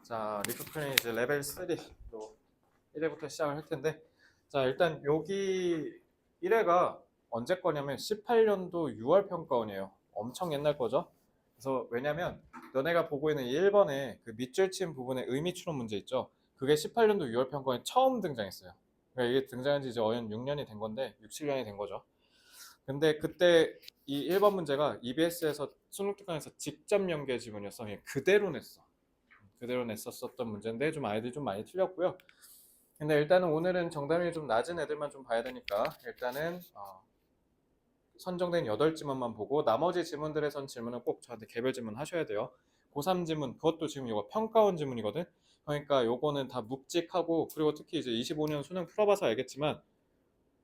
자, 리크프레인 이제 레벨 3또 1회부터 시작을 할 텐데, 자, 일단 여기 1회가 언제 거냐면 18년도 6월 평가원이에요. 엄청 옛날 거죠. 그래서 왜냐면 너네가 보고 있는 1번의 그 밑줄 친 부분의 의미 추론 문제 있죠. 그게 18년도 6월 평가원에 처음 등장했어요. 그러니까 이게 등장한 지 이제 어연 6년이 된 건데 6, 7년이 된 거죠. 근데 그때 이 1번 문제가 EBS에서 수능특강에서 직접 연계 지문이었어. 그냥 그대로 냈어. 그대로 냈었던 문제인데 좀 아이들이 좀 많이 틀렸고요. 근데 일단은 오늘은 정답률이 좀 낮은 애들만 좀 봐야 되니까 일단은 선정된 8지문만 보고 나머지 지문들에선 질문은 꼭 저한테 개별 질문 하셔야 돼요. 고3 지문 그것도 지금 이거 평가원 지문이거든. 그러니까 요거는 다 묵직하고 그리고 특히 이제 25년 수능 풀어봐서 알겠지만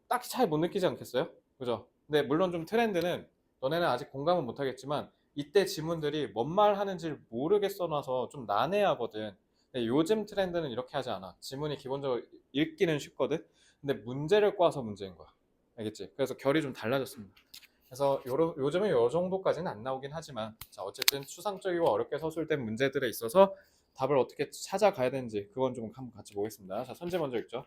딱히 차이 못 느끼지 않겠어요? 그죠? 근데 물론 좀 트렌드는 너네는 아직 공감은 못하겠지만 이때 지문들이 뭔 말 하는지를 모르게 써놔서 좀 난해하거든. 근데 요즘 트렌드는 이렇게 하지 않아. 지문이 기본적으로 읽기는 쉽거든. 근데 문제를 꽈서 문제인 거야. 알겠지? 그래서 결이 좀 달라졌습니다. 그래서 요즘은 요 정도까지는 안 나오긴 하지만 자 어쨌든 추상적이고 어렵게 서술된 문제들에 있어서 답을 어떻게 찾아가야 되는지 그건 좀 한번 같이 보겠습니다. 자 선제 먼저 읽죠.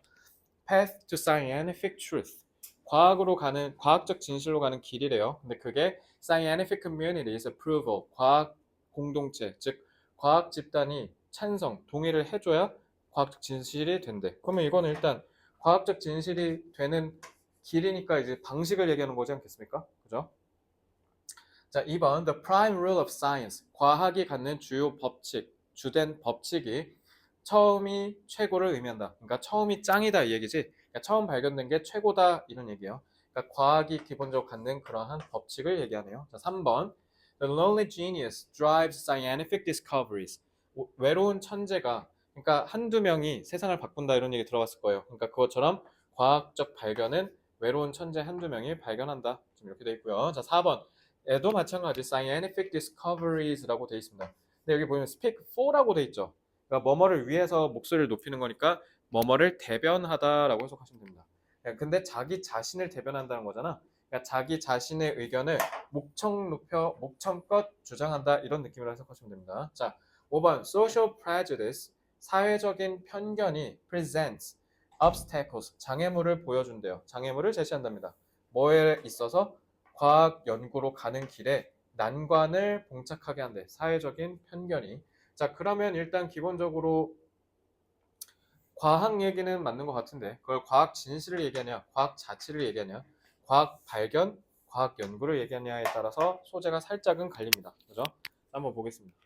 Path to scientific truth. 과학으로 가는 과학적 진실로 가는 길이래요. 근데 그게 scientific community's approval. 과학 공동체, 즉 과학 집단이 찬성, 동의를 해줘야 과학적 진실이 된대. 그러면 이거는 일단 과학적 진실이 되는 길이니까 이제 방식을 얘기하는 거지 않겠습니까? 그죠? 자, 2번 The prime rule of science. 과학이 갖는 주요 법칙, 주된 법칙이 처음이 최고를 의미한다. 그러니까 처음이 짱이다 이 얘기지. 그러니까 처음 발견된 게 최고다 이런 얘기예요. 그러니까 과학이 기본적으로 갖는 그러한 법칙을 얘기하네요. 자, 3번 The lonely genius drives scientific discoveries. 외로운 천재가 그러니까 한두 명이 세상을 바꾼다 이런 얘기 들어봤을 거예요. 그러니까 그것처럼 과학적 발견은 외로운 천재 한두 명이 발견한다. 좀 이렇게 돼 있고요. 자, 4번 에도 마찬가지 scientific discoveries라고 돼 있습니다. 근데 여기 보면 speak for라고 돼 있죠. 그러니까 뭐뭐를 위해서 목소리를 높이는 거니까 뭐뭐를 대변하다라고 해석하시면 됩니다. 근데 자기 자신을 대변한다는 거잖아. 그러니까 자기 자신의 의견을 목청껏 주장한다 이런 느낌으로 해석하시면 됩니다. 자, 5번 social prejudice 사회적인 편견이 presents obstacles 장애물을 보여준대요. 장애물을 제시한답니다. 뭐에 있어서 과학 연구로 가는 길에 난관을 봉착하게 한대. 사회적인 편견이. 자, 그러면 일단 기본적으로 과학 얘기는 맞는 것 같은데 그걸 과학 진실을 얘기하냐, 과학 자치를 얘기하냐, 과학 발견, 과학 연구를 얘기하냐에 따라서 소재가 살짝은 갈립니다. 그죠? 한번 보겠습니다.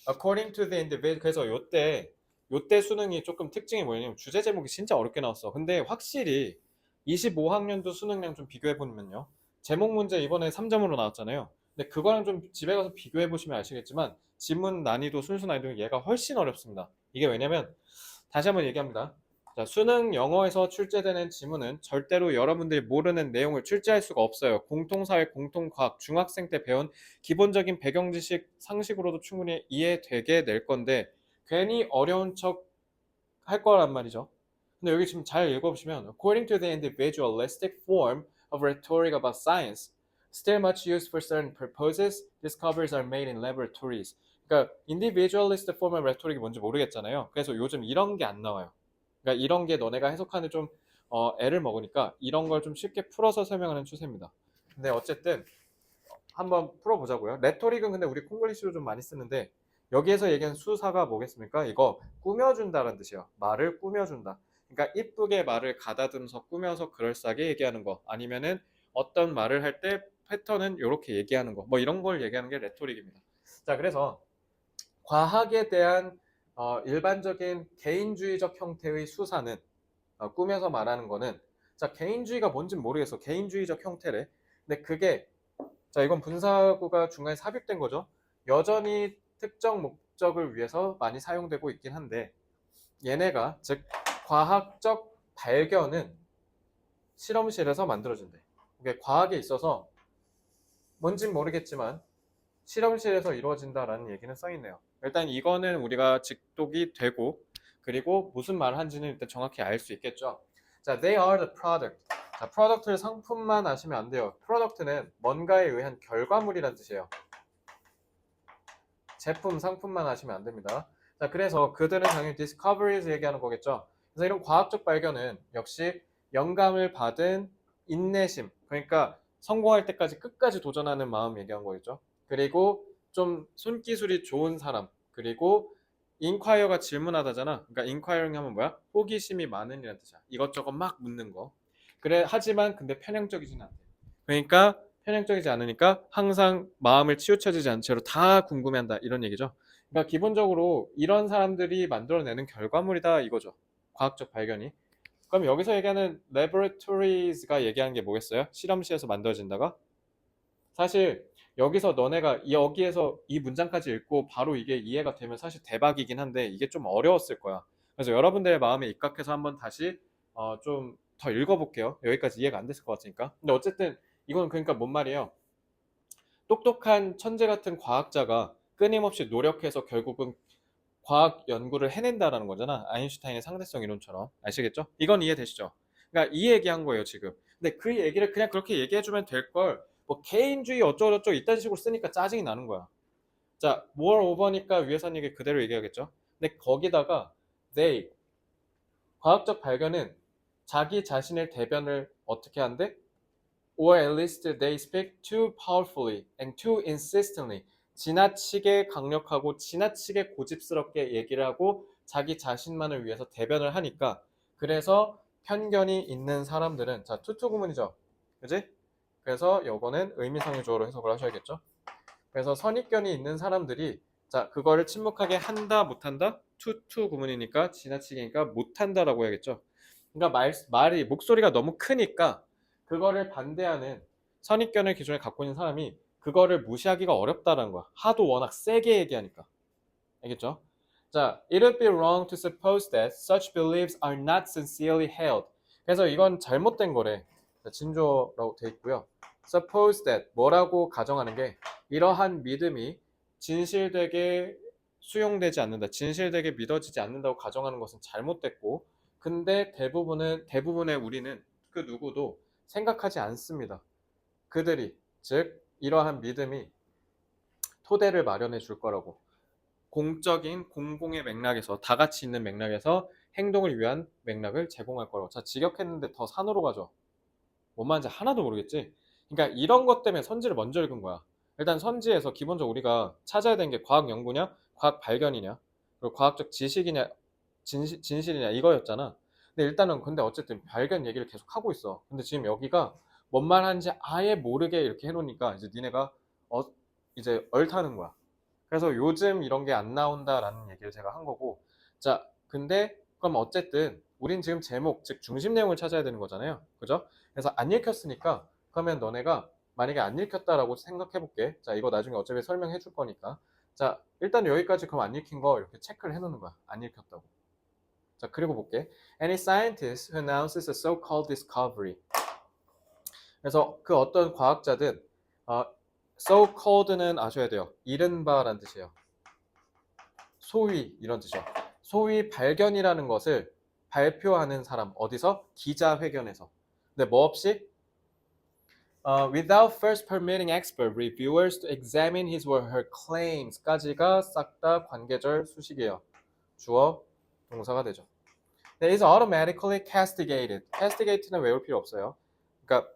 According to the individual. 그래서 요때 수능이 조금 특징이 뭐냐면 주제 제목이 진짜 어렵게 나왔어. 근데 확실히 25학년도 수능량 좀 비교해 보면요. 제목 문제 이번에 3점으로 나왔잖아요. 근데 그거랑 좀 집에 가서 비교해 보시면 아시겠지만 지문 난이도, 순수 난이도 얘가 훨씬 어렵습니다. 이게 왜냐면 다시 한번 얘기합니다. 자, 수능 영어에서 출제되는 지문은 절대로 여러분들이 모르는 내용을 출제할 수가 없어요. 공통사회, 공통과학, 중학생 때 배운 기본적인 배경 지식, 상식으로도 충분히 이해되게 낼 건데 괜히 어려운 척 할 거란 말이죠. 근데 여기 지금 잘 읽어보시면 According to the individualistic form of rhetoric about science, still much used for certain purposes, discoveries are made in laboratories. 그러니까 individualist form of rhetoric이 뭔지 모르겠잖아요. 그래서 요즘 이런 게 안 나와요. 그러니까 이런 게 너네가 해석하는 좀 애를 먹으니까 이런 걸 좀 쉽게 풀어서 설명하는 추세입니다. 근데 어쨌든 한번 풀어보자고요. 레토릭은 근데 우리 콩글리시로 좀 많이 쓰는데 여기에서 얘기한 수사가 뭐겠습니까? 이거 꾸며준다는 뜻이에요. 말을 꾸며준다. 그러니까 이쁘게 말을 가다듬어서 꾸며서 그럴싸하게 얘기하는 거 아니면은 어떤 말을 할 때 패턴은 이렇게 얘기하는 거 뭐 이런 걸 얘기하는 게 레토릭입니다. 자, 그래서 과학에 대한 일반적인 개인주의적 형태의 수사는 꾸며서 말하는 거는 자 개인주의가 뭔진 모르겠어. 개인주의적 형태래. 근데 그게 자 이건 분사구가 중간에 삽입된 거죠. 여전히 특정 목적을 위해서 많이 사용되고 있긴 한데 얘네가 즉 과학적 발견은 실험실에서 만들어진대. 이게 과학에 있어서 뭔진 모르겠지만 실험실에서 이루어진다라는 얘기는 써있네요. 일단 이거는 우리가 직독이 되고 그리고 무슨 말을 한지는 일단 정확히 알 수 있겠죠. 자, they are the product. 자, 프로덕트를 상품만 아시면 안 돼요. 프로덕트는 뭔가에 의한 결과물이란 뜻이에요. 제품, 상품만 아시면 안 됩니다. 자, 그래서 그들은 당연히 discoveries 얘기하는 거겠죠. 그래서 이런 과학적 발견은 역시 영감을 받은 인내심, 그러니까 성공할 때까지 끝까지 도전하는 마음 얘기한 거겠죠. 그리고 좀 손기술이 좋은 사람, 그리고 인콰이어가 질문하다잖아. 그러니까 인콰이어링 하면 뭐야? 호기심이 많은 이라는 뜻이야. 이것저것 막 묻는 거. 그래, 하지만 근데 편향적이진 않대. 그러니까 편향적이지 않으니까 항상 마음을 치우쳐지지 않은 채로 다 궁금해한다 이런 얘기죠. 그러니까 기본적으로 이런 사람들이 만들어내는 결과물이다 이거죠. 과학적 발견이. 그럼 여기서 얘기하는 laboratories,가 얘기하는 게 뭐겠어요? 실험실에서 만들어진다가? 사실 여기서 너네가 여기에서 이 문장까지 읽고 바로 이게 이해가 되면 사실 대박이긴 한데 이게 좀 어려웠을 거야. 그래서 여러분들의 마음에 입각해서 한번 다시 좀 더 읽어볼게요. 여기까지 이해가 안 됐을 것 같으니까. 근데 어쨌든 이건 그러니까 뭔 말이에요? 똑똑한 천재 같은 과학자가 끊임없이 노력해서 결국은 과학 연구를 해낸다라는 거잖아. 아인슈타인의 상대성 이론처럼. 아시겠죠? 이건 이해되시죠? 그러니까 이 얘기한 거예요, 지금. 근데 그 얘기를 그냥 그렇게 얘기해주면 될 걸, 뭐 개인주의 어쩌고저쩌고 이딴 식으로 쓰니까 짜증이 나는 거야. 자, moreover니까 위에서 한 얘기 그대로 얘기하겠죠? 근데 거기다가 they, 과학적 발견은 자기 자신의 대변을 어떻게 한대? Or at least they speak too powerfully and too insistently. 지나치게 강력하고 지나치게 고집스럽게 얘기를 하고 자기 자신만을 위해서 대변을 하니까 그래서 편견이 있는 사람들은 자 투투구문이죠. 그지? 그래서 요거는 의미상의 주어로 해석을 하셔야겠죠. 그래서 선입견이 있는 사람들이 자 그거를 침묵하게 한다 못한다 투투 구문이니까 지나치게니까 못한다라고 해야겠죠. 그러니까 말이 목소리가 너무 크니까 그거를 반대하는 선입견을 기존에 갖고 있는 사람이 그거를 무시하기가 어렵다라는 거야. 하도 워낙 세게 얘기하니까. 알겠죠? 자, it would be wrong to suppose that such beliefs are not sincerely held. 그래서 이건 잘못된 거래. 자, 진조라고 돼 있고요. suppose that 뭐라고 가정하는 게 이러한 믿음이 진실되게 수용되지 않는다. 진실되게 믿어지지 않는다고 가정하는 것은 잘못됐고 근데 대부분의 우리는 그 누구도 생각하지 않습니다. 그들이 즉 이러한 믿음이 토대를 마련해 줄 거라고. 공적인 공공의 맥락에서 다 같이 있는 맥락에서 행동을 위한 맥락을 제공할 거라고. 자, 직역했는데 더 산으로 가죠. 뭔 말인지 하나도 모르겠지. 그러니까 이런 것 때문에 선지를 먼저 읽은 거야. 일단 선지에서 기본적으로 우리가 찾아야 되는 게 과학 연구냐, 과학 발견이냐, 그리고 과학적 지식이냐, 진실이냐 이거였잖아. 근데 일단은 근데 어쨌든 발견 얘기를 계속 하고 있어. 근데 지금 여기가 뭔 말하는지 아예 모르게 이렇게 해놓으니까 이제 니네가 어, 이제 얼타는 거야. 그래서 요즘 이런 게 안 나온다라는 얘기를 제가 한 거고. 자, 근데 그럼 어쨌든 우린 지금 제목, 즉 중심 내용을 찾아야 되는 거잖아요. 그죠? 그래서 안 읽혔으니까 그러면 너네가 만약에 안 읽혔다라고 생각해 볼게. 자, 이거 나중에 어차피 설명해 줄 거니까. 자, 일단 여기까지 그럼 안 읽힌 거 이렇게 체크를 해 놓는 거야. 안 읽혔다고. 자, 그리고 볼게. Any scientist who announces a so-called discovery. 그래서 그 어떤 과학자든 so-called는 아셔야 돼요. 이른바라는 뜻이에요. 소위 이런 뜻이죠. 소위 발견이라는 것을 발표하는 사람 어디서? 기자회견에서. 근데 뭐 없이? Without first permitting expert reviewers to examine his or her claims까지가 싹 다 관계절 수식이에요. 주어, 동사가 되죠. That is automatically castigated. castigate는 외울 필요 없어요. 그러니까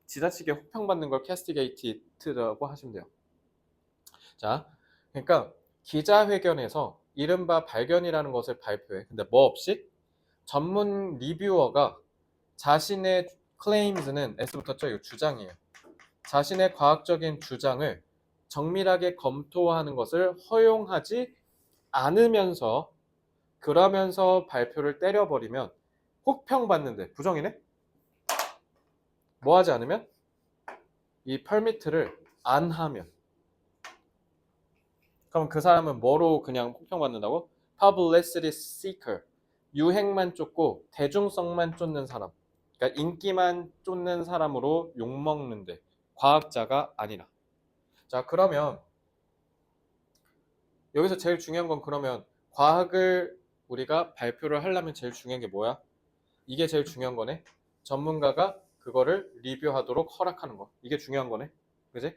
지나치게 혹평받는 걸 castigated라고 하시면 돼요. 자, 그러니까 기자회견에서 이른바 발견이라는 것을 발표해. 근데 뭐 없이? 전문 리뷰어가 자신의 claims는 S부터 쳐 이거 주장이에요. 자신의 과학적인 주장을 정밀하게 검토하는 것을 허용하지 않으면서 그러면서 발표를 때려버리면 혹평받는데 부정이네? 뭐 하지 않으면? 이 퍼미트를 안 하면 그럼 그 사람은 뭐로 그냥 혹평받는다고? Publicity seeker. 유행만 쫓고 대중성만 쫓는 사람. 그러니까 인기만 쫓는 사람으로 욕먹는데 과학자가 아니라. 자, 그러면 여기서 제일 중요한 건 그러면 과학을 우리가 발표를 하려면 제일 중요한 게 뭐야? 이게 제일 중요한 거네. 전문가가 그거를 리뷰하도록 허락하는 거. 이게 중요한 거네. 그지?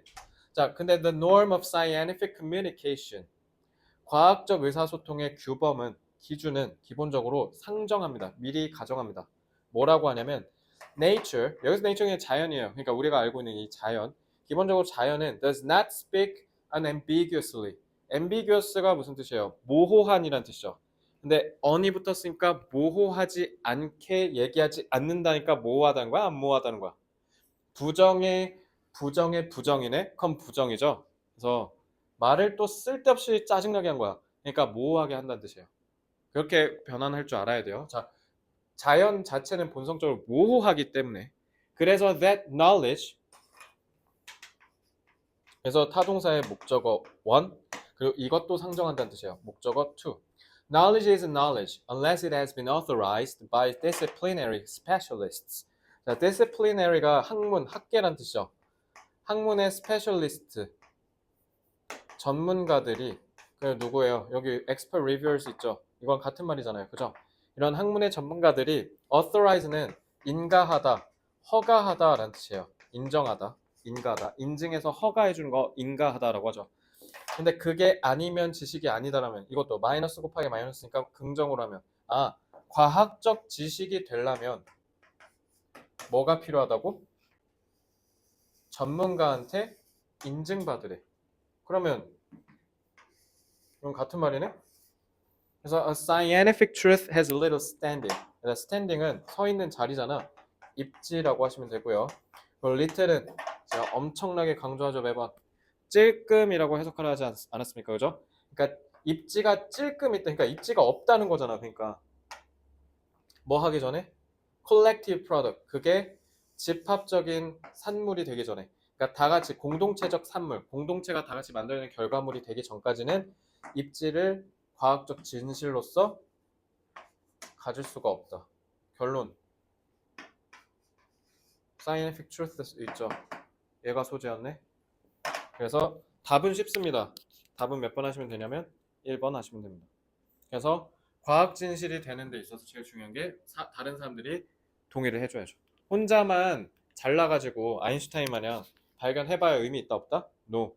자, 근데 the norm of scientific communication. 과학적 의사소통의 규범은 기준은 기본적으로 상정합니다. 미리 가정합니다. 뭐라고 하냐면 nature, 여기서 nature는 자연이에요. 그러니까 우리가 알고 있는 이 자연, 기본적으로 자연은 does not speak unambiguously. ambiguous가 무슨 뜻이에요? 모호한이란 뜻이죠. 근데 on이 붙었으니까 모호하지 않게 얘기하지 않는다니까 모호하다는 거야? 안 모호하다는 거야? 부정의 부정이네? 그럼 부정이죠. 그래서 말을 또 쓸데없이 짜증나게 한 거야. 그러니까 모호하게 한다는 뜻이에요. 그렇게 변환할 줄 알아야 돼요. 자, 자연 자체는 본성적으로 모호하기 때문에 그래서 that knowledge, 그래서 타동사의 목적어 one, 그리고 이것도 상정한다는 뜻이에요. 목적어 two. Knowledge is knowledge unless it has been authorized by disciplinary specialists. 자, disciplinary가 학문, 학계란 뜻이죠. 학문의 스페셜리스트, 전문가들이, 그 누구예요? 여기 expert reviewers 있죠? 이건 같은 말이잖아요. 그죠? 이런 학문의 전문가들이 authorize는 인가하다, 허가하다라는 뜻이에요. 인정하다, 인가하다. 인증해서 허가해 주는 거 인가하다라고 하죠. 근데 그게 아니면 지식이 아니다라면 이것도 마이너스 곱하기 마이너스니까 긍정으로 하면 과학적 지식이 되려면 뭐가 필요하다고? 전문가한테 인증받으래. 그러면 이건 같은 말이네? 그래서 a scientific truth has little standing. standing은 서 있는 자리잖아. 입지라고 하시면 되고요. 그리고 little은 제가 엄청나게 강조하죠 매번. 찔끔이라고 해석을 하지 않았습니까? 그죠? 그러니까 입지가 찔끔 있다. 그러니까 입지가 없다는 거잖아. 그러니까 뭐 하기 전에? collective product. 그게 집합적인 산물이 되기 전에. 그러니까 다 같이 공동체적 산물, 공동체가 다 같이 만들어낸 결과물이 되기 전까지는 입지를 과학적 진실로서 가질 수가 없다. 결론. scientific truth 있죠. 얘가 소재였네. 그래서 답은 쉽습니다. 답은 몇 번 하시면 되냐면 1번 하시면 됩니다. 그래서 과학 진실이 되는 데 있어서 제일 중요한 게 다른 사람들이 동의를 해줘야죠. 혼자만 잘나가지고 아인슈타인 마냥 발견해봐야 의미 있다 없다? No.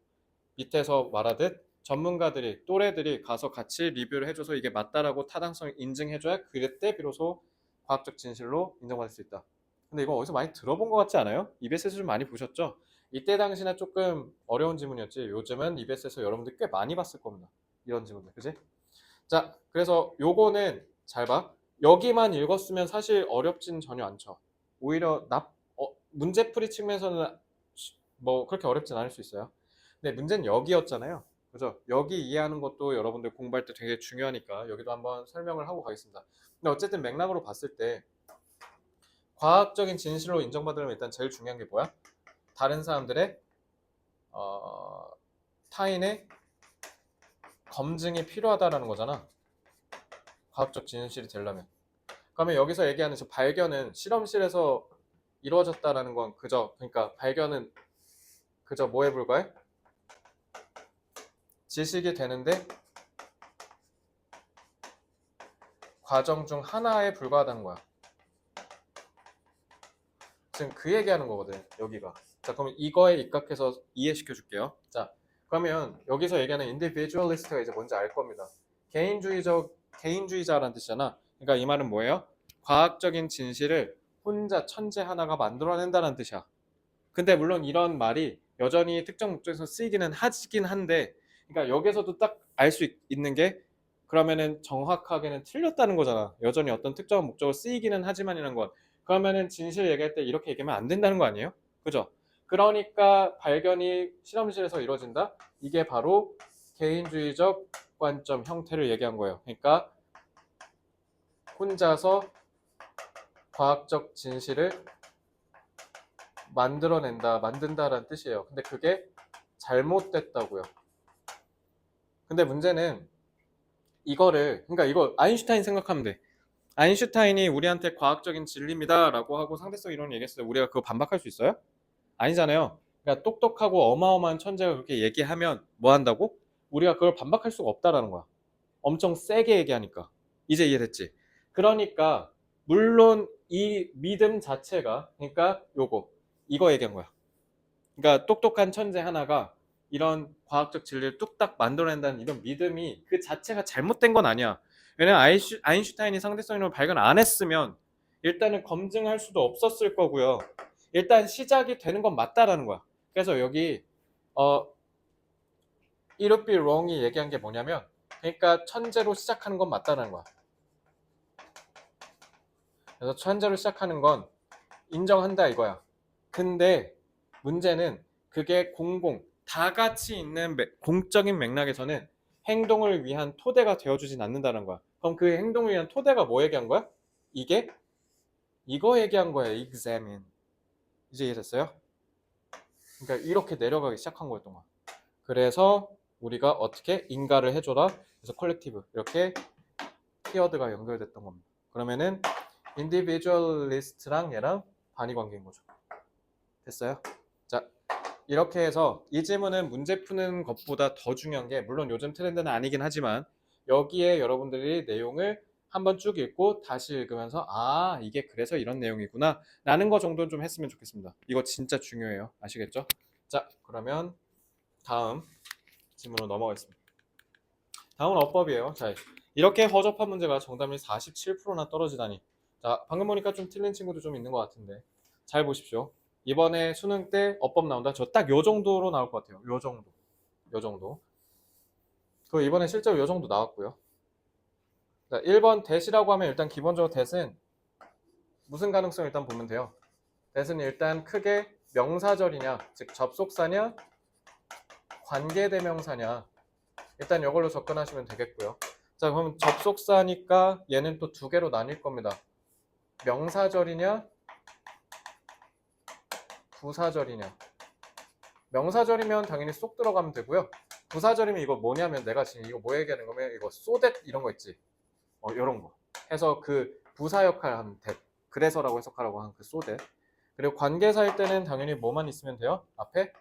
밑에서 말하듯 전문가들이 또래들이 가서 같이 리뷰를 해줘서 이게 맞다라고 타당성 인증해줘야 그때 비로소 과학적 진실로 인정받을 수 있다. 근데 이거 어디서 많이 들어본 것 같지 않아요? EBS에서 좀 많이 보셨죠? 이때 당시는 조금 어려운 지문이었지 요즘은 EBS에서 여러분들 꽤 많이 봤을 겁니다. 이런 지문들, 그지? 자, 그래서 요거는 잘 봐. 여기만 읽었으면 사실 어렵진 전혀 않죠. 오히려 문제풀이 측면에서는 뭐 그렇게 어렵진 않을 수 있어요. 근데 문제는 여기였잖아요. 그죠? 여기 이해하는 것도 여러분들 공부할 때 되게 중요하니까 여기도 한번 설명을 하고 가겠습니다. 근데 어쨌든 맥락으로 봤을 때 과학적인 진실로 인정받으려면 일단 제일 중요한 게 뭐야? 다른 사람들의 타인의 검증이 필요하다라는 거잖아. 과학적 진실이 되려면. 그러면 여기서 얘기하는 저 발견은 실험실에서 이루어졌다라는 건 그러니까 발견은 그저 뭐에 불과해? 지식이 되는데 과정 중 하나에 불과하다는 거야. 지금 그 얘기하는 거거든, 여기가. 자, 그럼 이거에 입각해서 이해시켜 줄게요. 자, 그러면 여기서 얘기하는 인디비주얼리스트가 이제 뭔지 알 겁니다. 개인주의자라는 뜻이잖아. 그러니까 이 말은 뭐예요? 과학적인 진실을 혼자 천재 하나가 만들어낸다는 뜻이야. 근데 물론 이런 말이 여전히 특정 목적에서 쓰이기는 하긴 한데, 그러니까 여기서도 딱 알 수 있는 게 그러면은 정확하게는 틀렸다는 거잖아. 여전히 어떤 특정 목적으로 쓰이기는 하지만이라는 건. 그러면은 진실 얘기할 때 이렇게 얘기하면 안 된다는 거 아니에요? 그죠? 그러니까 발견이 실험실에서 이루어진다? 이게 바로 개인주의적 관점 형태를 얘기한 거예요. 그러니까 혼자서 과학적 진실을 만든다라는 뜻이에요. 근데 그게 잘못됐다고요. 근데 문제는 그러니까 이거 아인슈타인 생각하면 돼. 아인슈타인이 우리한테 과학적인 진리입니다라고 하고 상대성 이론을 얘기했을 때 우리가 그거 반박할 수 있어요? 아니잖아요. 그러니까 똑똑하고 어마어마한 천재가 그렇게 얘기하면 뭐 한다고? 우리가 그걸 반박할 수가 없다라는 거야. 엄청 세게 얘기하니까. 이제 이해됐지? 그러니까 물론 이 믿음 자체가 그러니까 이거 얘기한 거야. 그러니까 똑똑한 천재 하나가 이런 과학적 진리를 뚝딱 만들어낸다는 이런 믿음이 그 자체가 잘못된 건 아니야. 왜냐면 아인슈타인이 상대성 이론을 발견 안 했으면 일단은 검증할 수도 없었을 거고요. 일단 시작이 되는 건 맞다라는 거야. 그래서 여기 it would be wrong이 얘기한 게 뭐냐면, 그러니까 천재로 시작하는 건 맞다는 거야. 그래서 천재로 시작하는 건 인정한다 이거야. 근데 문제는 그게 다 같이 있는 공적인 맥락에서는 행동을 위한 토대가 되어주진 않는다는 거야. 그럼 그 행동을 위한 토대가 뭐 얘기한 거야? 이거 얘기한 거야. examine. 이제 이해됐어요? 그러니까 이렇게 내려가기 시작한 거였던 거야. 그래서 우리가 어떻게 인가를 해줘라. 그래서 컬렉티브 이렇게 키워드가 연결됐던 겁니다. 그러면은 인디비주얼리스트랑 얘랑 반의 관계인 거죠. 됐어요? 자, 이렇게 해서 이 질문은 문제 푸는 것보다 더 중요한 게, 물론 요즘 트렌드는 아니긴 하지만 여기에 여러분들이 내용을 한번 쭉 읽고 다시 읽으면서 이게 그래서 이런 내용이구나 라는 거 정도는 좀 했으면 좋겠습니다. 이거 진짜 중요해요. 아시겠죠? 자, 그러면 다음 질문으로 넘어가겠습니다. 다음은 어법이에요. 자, 이렇게 허접한 문제가 정답률 47%나 떨어지다니. 자, 방금 보니까 좀 틀린 친구도 좀 있는 것 같은데 잘 보십시오. 이번에 수능 때 어법 나온다. 저 딱 요 정도로 나올 것 같아요. 요 정도. 요 정도. 그 이번에 실제로 요 정도 나왔고요. 자, 1번 대시라고 하면 일단 기본적으로 대는 무슨 가능성 일단 보면 돼요. 대는 일단 크게 명사절이냐, 즉 접속사냐, 관계대명사냐. 일단 이걸로 접근하시면 되겠고요. 자, 그럼 접속사니까 얘는 또 두 개로 나뉠 겁니다. 명사절이냐, 부사절이냐. 명사절이면 당연히 쏙 들어가면 되고요. 부사절이면 이거 뭐냐면, 내가 지금 이거 뭐 얘기하는 거면 이거 so that 이런 거 있지. 이런 거 해서 그 부사 역할 하는 that, 그래서라고 해석하라고 하는 그 so that. 그리고 관계사일 때는 당연히 뭐만 있으면 돼요? 앞에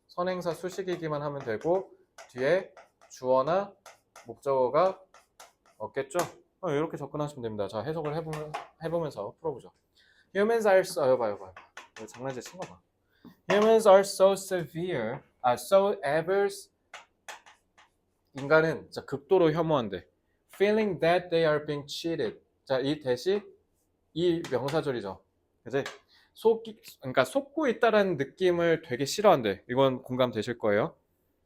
선행사 수식이기만 하면 되고 뒤에 주어나 목적어가 없겠죠? 이렇게 접근하시면 됩니다. 자, 해석을 해보면서 풀어보죠. Humans are so, 봐요. 장난질 친 거 봐. Humans are so severe, so averse. 인간은 진짜 극도로 혐오한데. Feeling that they are being cheated. 자, 이 대시 이 명사절이죠. 그지? 그러니까 속고 있다라는 느낌을 되게 싫어한대. 이건 공감되실 거예요.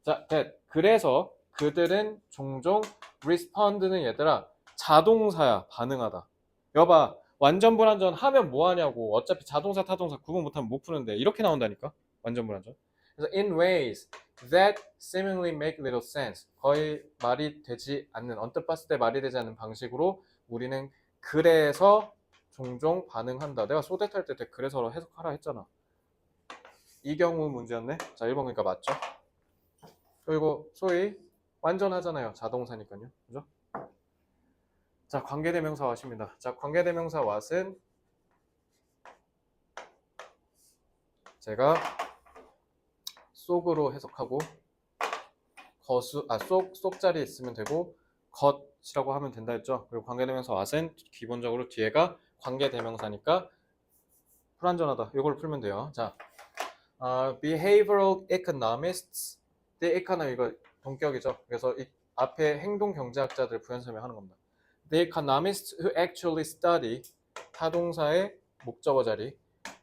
자, 그래서 그들은 종종 respond는 얘들아 자동사야. 반응하다. 여봐, 완전 불완전 하면 뭐 하냐고. 어차피 자동사 타동사 구분 못하면 못 푸는데 이렇게 나온다니까. 완전 불완전. 그래서 in ways that seemingly make little sense. 거의 말이 되지 않는, 언뜻 봤을 때 말이 되지 않는 방식으로 우리는 그래서 종종 반응한다. 내가 소댓 할때 그래서 해석하라 했잖아. 이 경우 문제였네. 자, 1번 그러니까 맞죠? 그리고 소위 완전하잖아요. 자동사니까요. 그죠? 자, 관계대명사 what입니다. 자, 관계대명사 what은 제가 속으로 해석하고 속자리 있으면 되고 것이라고 하면 된다 했죠. 그리고 관계대명사 what은 기본적으로 뒤에가 관계대명사니까 불완전하다. 이걸 풀면 돼요. 자, behavioral economists, the economy 이거 동격이죠. 그래서 이 앞에 행동 경제학자들 부연 설명하는 겁니다. The economists who actually study 타동사의 목적어 자리.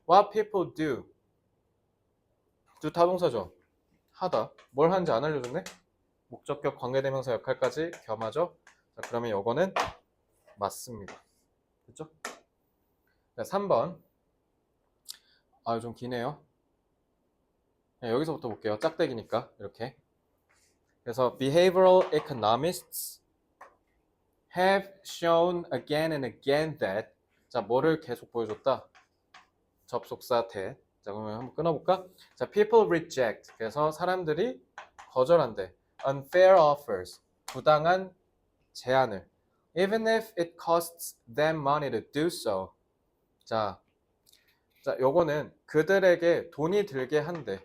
What people do. do 타동사죠. 하다. 뭘 하는지 안 알려줬네. 목적격 관계대명사 역할까지 겸하죠. 자, 그러면 이거는 맞습니다. 됐죠? 자, 3번. 좀 기네요. 여기서부터 볼게요. 짝대기니까 이렇게. 그래서 behavioral economists have shown again and again that. 자, 뭐를 계속 보여줬다? 접속사 that. 자, 그러면 한번 끊어볼까? 자, people reject. 그래서 사람들이 거절한대. unfair offers. 부당한 제안을. even if it costs them money to do so. 자, 요거는 그들에게 돈이 들게 한대.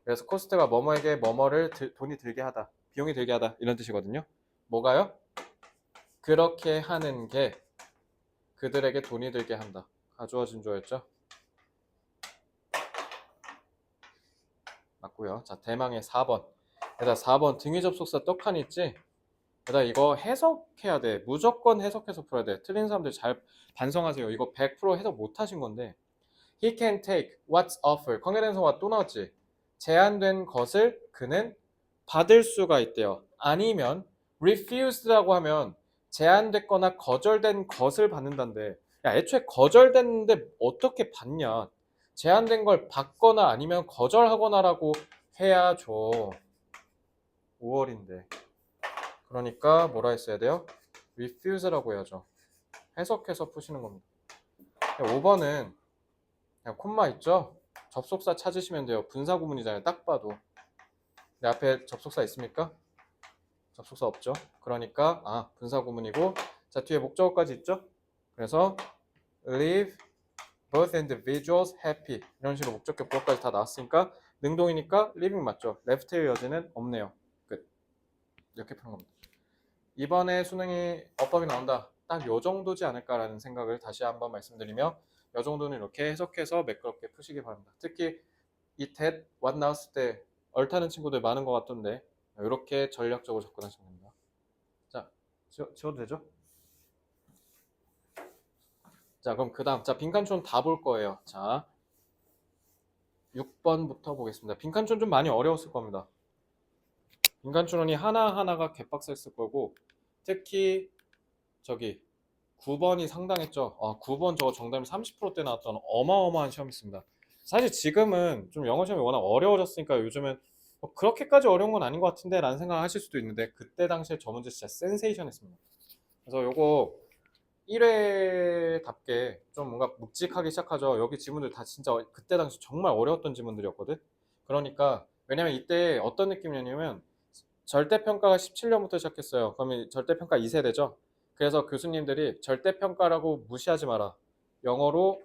그래서 코스트가 뭐뭐에게 뭐뭐를 돈이 들게 하다, 비용이 들게 하다 이런 뜻이거든요. 뭐가요? 그렇게 하는 게 그들에게 돈이 들게 한다. 가주어 진조였죠. 맞고요. 자, 대망의 4번. 얘들아 4번 등위 접속사 떡하니 있지? 얘들아 이거 해석해야 돼. 무조건 해석해서 풀어야 돼. 틀린 사람들 잘 반성하세요. 이거 100% 해석 못 하신 건데. He can take what's offered. 관계대명사가 또 나왔지. 제한된 것을 그는 받을 수가 있대요. 아니면 refused라고 하면 제한됐거나 거절된 것을 받는다는데 야 애초에 거절됐는데 어떻게 받냐. 제한된 걸 받거나 아니면 거절하거나라고 해야죠. 5월인데 그러니까 뭐라 했어야 돼요? refuse라고 해야죠. 해석해서 푸시는 겁니다. 5번은 그냥 콤마 있죠? 접속사 찾으시면 돼요. 분사구문이잖아요. 딱 봐도. 내 앞에 접속사 있습니까? 접속사 없죠? 그러니까 분사구문이고 자 뒤에 목적어까지 있죠? 그래서 leave both individuals happy 이런 식으로 목적격 보어까지 다 나왔으니까 능동이니까 living 맞죠? left의 여지는 없네요. 끝. 이렇게 푸는 겁니다. 이번에 수능이 어법이 나온다. 딱 요 정도지 않을까라는 생각을 다시 한번 말씀드리며 요 정도는 이렇게 해석해서 매끄럽게 푸시기 바랍니다. 특히 이 that, what 나왔을 때 얼타는 친구들 많은 것 같던데 이렇게 전략적으로 접근하시면 됩니다. 자, 지워도 되죠? 자, 그럼 그 다음 빈칸촌 다 볼 거예요. 자, 6번부터 보겠습니다. 빈칸촌 좀 많이 어려웠을 겁니다. 빈칸촌이 하나하나가 개빡셌을 거고 특히 저기 9번이 상당했죠. 9번 저거 정답이 30%대 나왔던 어마어마한 시험이었습니다. 사실 지금은 좀 영어 시험이 워낙 어려워졌으니까 요즘은 뭐 그렇게까지 어려운 건 아닌 것 같은데 라는 생각을 하실 수도 있는데 그때 당시에 저 문제 진짜 센세이션했습니다. 그래서 요거 1회답게 좀 뭔가 묵직하게 시작하죠. 여기 지문들 다 진짜 그때 당시 정말 어려웠던 지문들이었거든. 그러니까 왜냐면 이때 어떤 느낌이냐면 절대평가가 17년부터 시작했어요. 그러면 절대평가 2세대죠. 그래서 교수님들이 절대평가라고 무시하지 마라. 영어로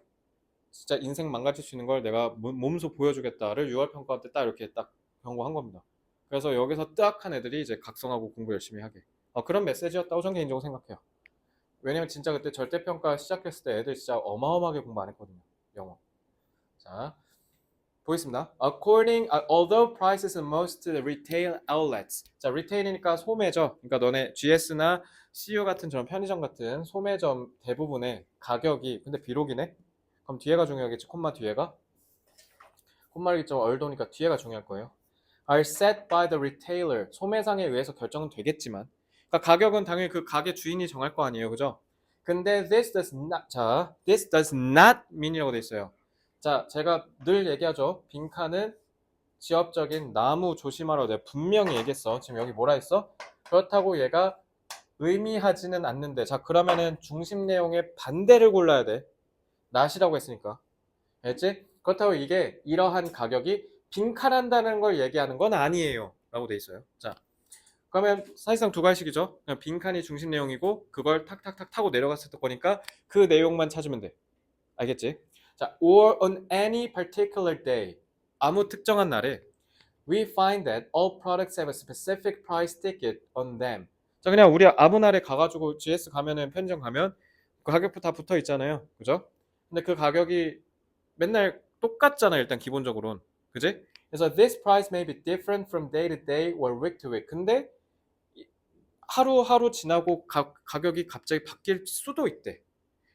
진짜 인생 망가질 수 있는 걸 내가 몸소 보여주겠다를 6월 평가 때 딱 이렇게 딱 경고한 겁니다. 그래서 여기서 뜨악한 애들이 이제 각성하고 공부 열심히 하게. 그런 메시지였다고 저는 개인적으로 생각해요. 왜냐면 진짜 그때 절대평가 시작했을 때 애들 진짜 어마어마하게 공부 안 했거든요. 영어. 자, 보겠습니다. Although prices in most retail outlets. 자, retail이니까 소매죠. 그러니까 너네 GS나 CU 같은 저런 편의점 같은 소매점 대부분의 가격이 근데 비록이네. 그럼 뒤에가 중요하겠지. 콤마 뒤에가. 콤마를 좀 얼도니까 뒤에가 중요할 거예요. Are set by the retailer. 소매상에 의해서 결정은 되겠지만, 그러니까 가격은 당연히 그 가게 주인이 정할 거 아니에요, 그죠? 근데 this does not mean이라고 돼 있어요. 자, 제가 늘 얘기하죠. 빈칸은 지엽적인 나무 조심하라고 내가 분명히 얘기했어. 지금 여기 뭐라 했어? 그렇다고 얘가 의미하지는 않는데, 자 그러면은 중심 내용의 반대를 골라야 돼. not이라고 했으니까. 알겠지? 그렇다고 이게 이러한 가격이 빈칸한다는 걸 얘기하는 건 아니에요. 라고 돼 있어요. 자, 그러면 사실상 두 가지식이죠. 그냥 빈칸이 중심 내용이고 그걸 탁탁탁 타고 내려갔을 거니까 그 내용만 찾으면 돼. 알겠지? 자, or on any particular day. 아무 특정한 날에 we find that all products have a specific price ticket on them. 자, 그냥 우리 아무 날에 가가지고 GS 가면은 편의점 가면 그 가격표 다 붙어 있잖아요. 그죠? 근데 그 가격이 맨날 똑같잖아 일단 기본적으로는. 그지? 그래서 this price may be different from day to day or week to week. 근데 하루하루 지나고 가격이 갑자기 바뀔 수도 있대.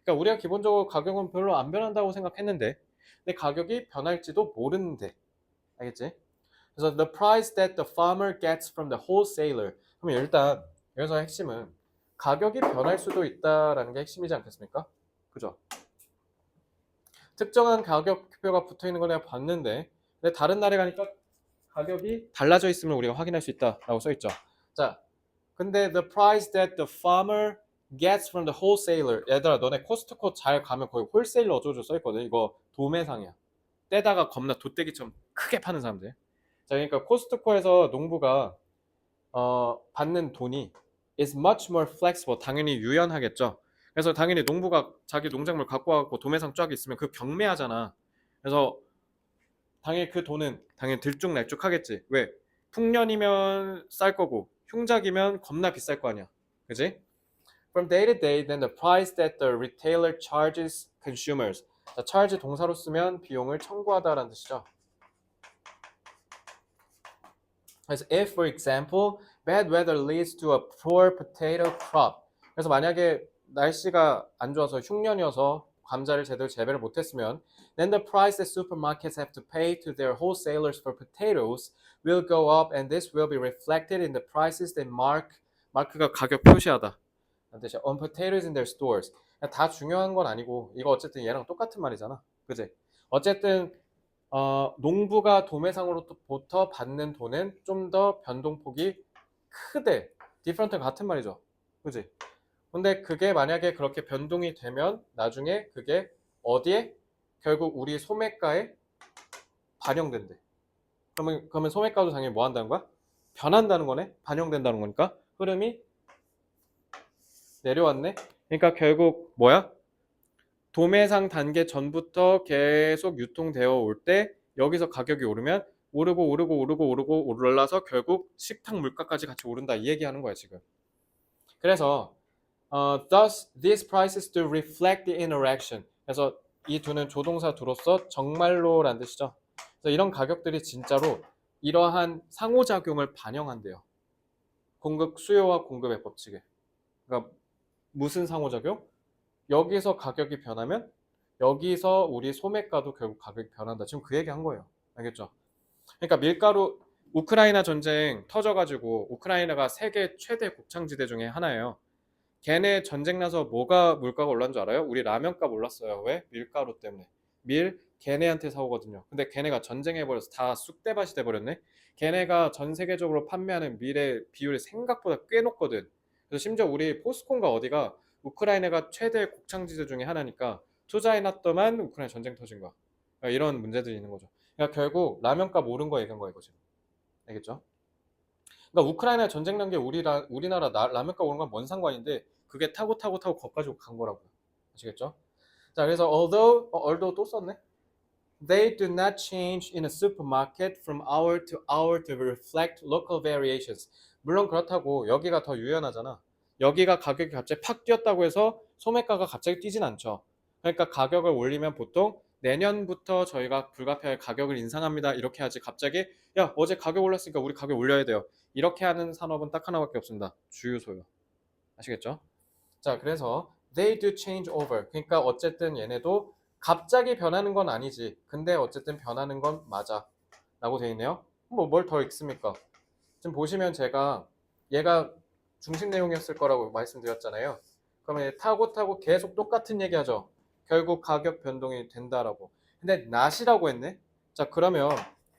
그러니까 우리가 기본적으로 가격은 별로 안 변한다고 생각했는데 근데 가격이 변할지도 모르는데. 알겠지? 그래서 the price that the farmer gets from the wholesaler. 그러면 일단 여기서 핵심은 가격이 변할 수도 있다라는 게 핵심이지 않겠습니까? 그죠? 특정한 가격표가 붙어 있는 걸 내가 봤는데 근데 다른 날에 가니까 가격이 달라져 있음을 우리가 확인할 수 있다라고 써 있죠. 자, 근데 the price that the farmer gets from the wholesaler. 얘들아 너네 코스트코 잘 가면 거기 홀세일러 어쩌고 써 있거든. 이거 도매상이야. 떼다가 겁나 돗대기처럼 크게 파는 사람들. 자, 그러니까 코스트코에서 농부가 받는 돈이 is much more flexible. 당연히 유연하겠죠. 그래서 당연히 농부가 자기 농작물 갖고 와서 도매상 쫙 있으면 그 경매하잖아. 그래서 당연히 그 돈은 당연히 들쭉날쭉하겠지. 왜? 풍년이면 쌀 거고 흉작이면 겁나 비쌀 거 아니야. 그지? From day to day, then the price that the retailer charges consumers. 자, charge 동사로 쓰면 비용을 청구하다라는 뜻이죠. 그래서 if, for example, bad weather leads to a poor potato crop. 그래서 만약에 날씨가 안 좋아서 흉년이어서 감자를 제대로 재배를 못했으면 then the price that supermarkets have to pay to their wholesalers for potatoes will go up and this will be reflected in the prices they 마크가 가격 표시하다. on potatoes in their stores. 다 중요한 건 아니고 이거 어쨌든 얘랑 똑같은 말이잖아. 그지? 어쨌든 농부가 도매상으로부터 받는 돈은 좀 더 변동폭이 크대. 디퍼런트 같은 말이죠. 그지? 근데 그게 만약에 그렇게 변동이 되면 나중에 그게 어디에? 결국 우리 소매가에 반영된대. 그러면 소매가도 당연히 뭐 한다는 거야? 변한다는 거네? 반영된다는 거니까 흐름이 내려왔네. 그러니까 결국 뭐야? 도매상 단계 전부터 계속 유통되어 올 때 여기서 가격이 오르면 오르고 올라서 결국 식탁 물가까지 같이 오른다 이 얘기하는 거야 지금. 그래서 thus these prices do reflect the interaction. 그래서 이 두는 조동사 두로서 정말로란 뜻이죠. 그래서 이런 가격들이 진짜로 이러한 상호작용을 반영한대요. 수요와 공급의 법칙에. 그러니까 무슨 상호작용? 여기서 가격이 변하면 여기서 우리 소매가도 결국 가격이 변한다. 지금 그 얘기 한 거예요. 알겠죠? 그러니까 밀가루 우크라이나 전쟁 터져가지고 우크라이나가 세계 최대 곡창지대 중에 하나예요. 걔네 전쟁 나서 뭐가 물가가 올랐는 줄 알아요? 우리 라면값 올랐어요. 왜? 밀가루 때문에. 밀 걔네한테 사오거든요. 근데 걔네가 전쟁해버려서 다 쑥대밭이 돼버렸네. 걔네가 전 세계적으로 판매하는 밀의 비율이 생각보다 꽤 높거든. 그래서 심지어 우리 포스콘가 어디가 우크라이나가 최대 곡창지대 중에 하나니까 투자해놨더만 우크라이나 전쟁 터진 거야. 그러니까 이런 문제들이 있는 거죠. 그러니까 결국 라면값 오른 거 얘기한 거야 이거 지금. 알겠죠? 그러니까 우크라이나 전쟁 난 게 우리나라 라면값 오른 건 뭔 상관인데 그게 타고 거기까지 간 거라고요. 아시겠죠? 자, 그래서 although 또 썼네. They do not change in a supermarket from hour to hour to reflect local variations. 물론 그렇다고 여기가 더 유연하잖아. 여기가 가격이 갑자기 팍 뛰었다고 해서 소매가가 갑자기 뛰진 않죠. 그러니까 가격을 올리면 보통 내년부터 저희가 불가피하게 가격을 인상합니다. 이렇게 하지 갑자기 야 어제 가격 올랐으니까 우리 가격 올려야 돼요. 이렇게 하는 산업은 딱 하나밖에 없습니다. 주유소요. 아시겠죠? 자, 그래서 they do change over. 그러니까 어쨌든 얘네도 갑자기 변하는 건 아니지. 근데 어쨌든 변하는 건 맞아. 라고 돼 있네요. 뭐 뭘 더 읽습니까? 지금 보시면 제가 얘가 중심 내용이었을 거라고 말씀드렸잖아요. 그러면 타고 계속 똑같은 얘기 하죠. 결국 가격 변동이 된다라고. 근데 not이라고 했네. 자, 그러면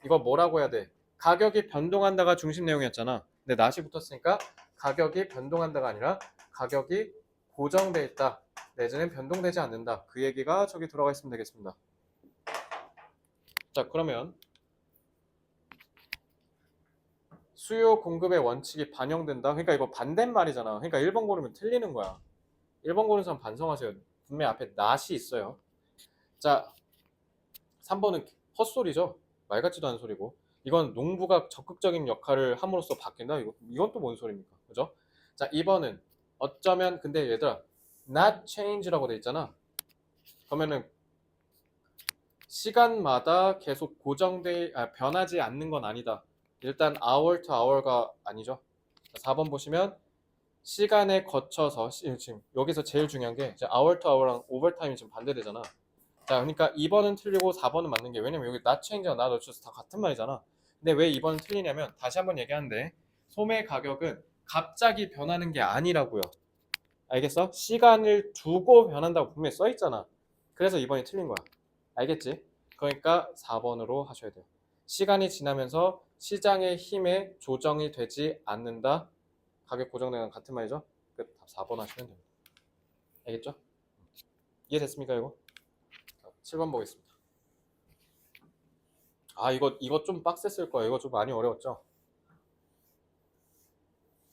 이거 뭐라고 해야 돼? 가격이 변동한다가 중심 내용이었잖아. 근데 not이 붙었으니까 가격이 변동한다가 아니라 가격이 고정돼 있다. 내지는 변동되지 않는다. 그 얘기가 저기 들어가 있으면 되겠습니다. 자, 그러면 수요 공급의 원칙이 반영된다. 그러니까 이거 반대말이잖아. 그러니까 1번 고르면 틀리는 거야. 1번 고르는 사람 반성하세요. 분명히 앞에 not이 있어요. 자, 3번은 헛소리죠. 말 같지도 않은 소리고. 이건 농부가 적극적인 역할을 함으로써 바뀐다. 이건 또 뭔 소리입니까? 그죠? 자, 2번은 어쩌면 근데 얘들아 not change라고 돼 있잖아. 그러면은 시간마다 계속 변하지 않는 건 아니다. 일단 hour to hour가 아니죠. 4번 보시면 시간에 거쳐서 지금 여기서 제일 중요한 게 이제 hour to hour랑 overtime이 지금 반대되잖아. 자, 그러니까 2번은 틀리고 4번은 맞는 게 왜냐면 여기 not change와 not adjust 다 같은 말이잖아. 근데 왜 2번은 틀리냐면 다시 한번 얘기하는데 소매 가격은 갑자기 변하는 게 아니라고요. 알겠어? 시간을 두고 변한다고 분명히 써 있잖아. 그래서 2번이 틀린 거야. 알겠지? 그러니까 4번으로 하셔야 돼요. 시간이 지나면서 시장의 힘에 조정이 되지 않는다. 가격 고정되는 건 같은 말이죠? 4번 하시면 됩니다. 알겠죠? 이해됐습니까, 이거? 7번 보겠습니다. 아, 이거 좀 빡셌을 거예요. 이거 좀 많이 어려웠죠?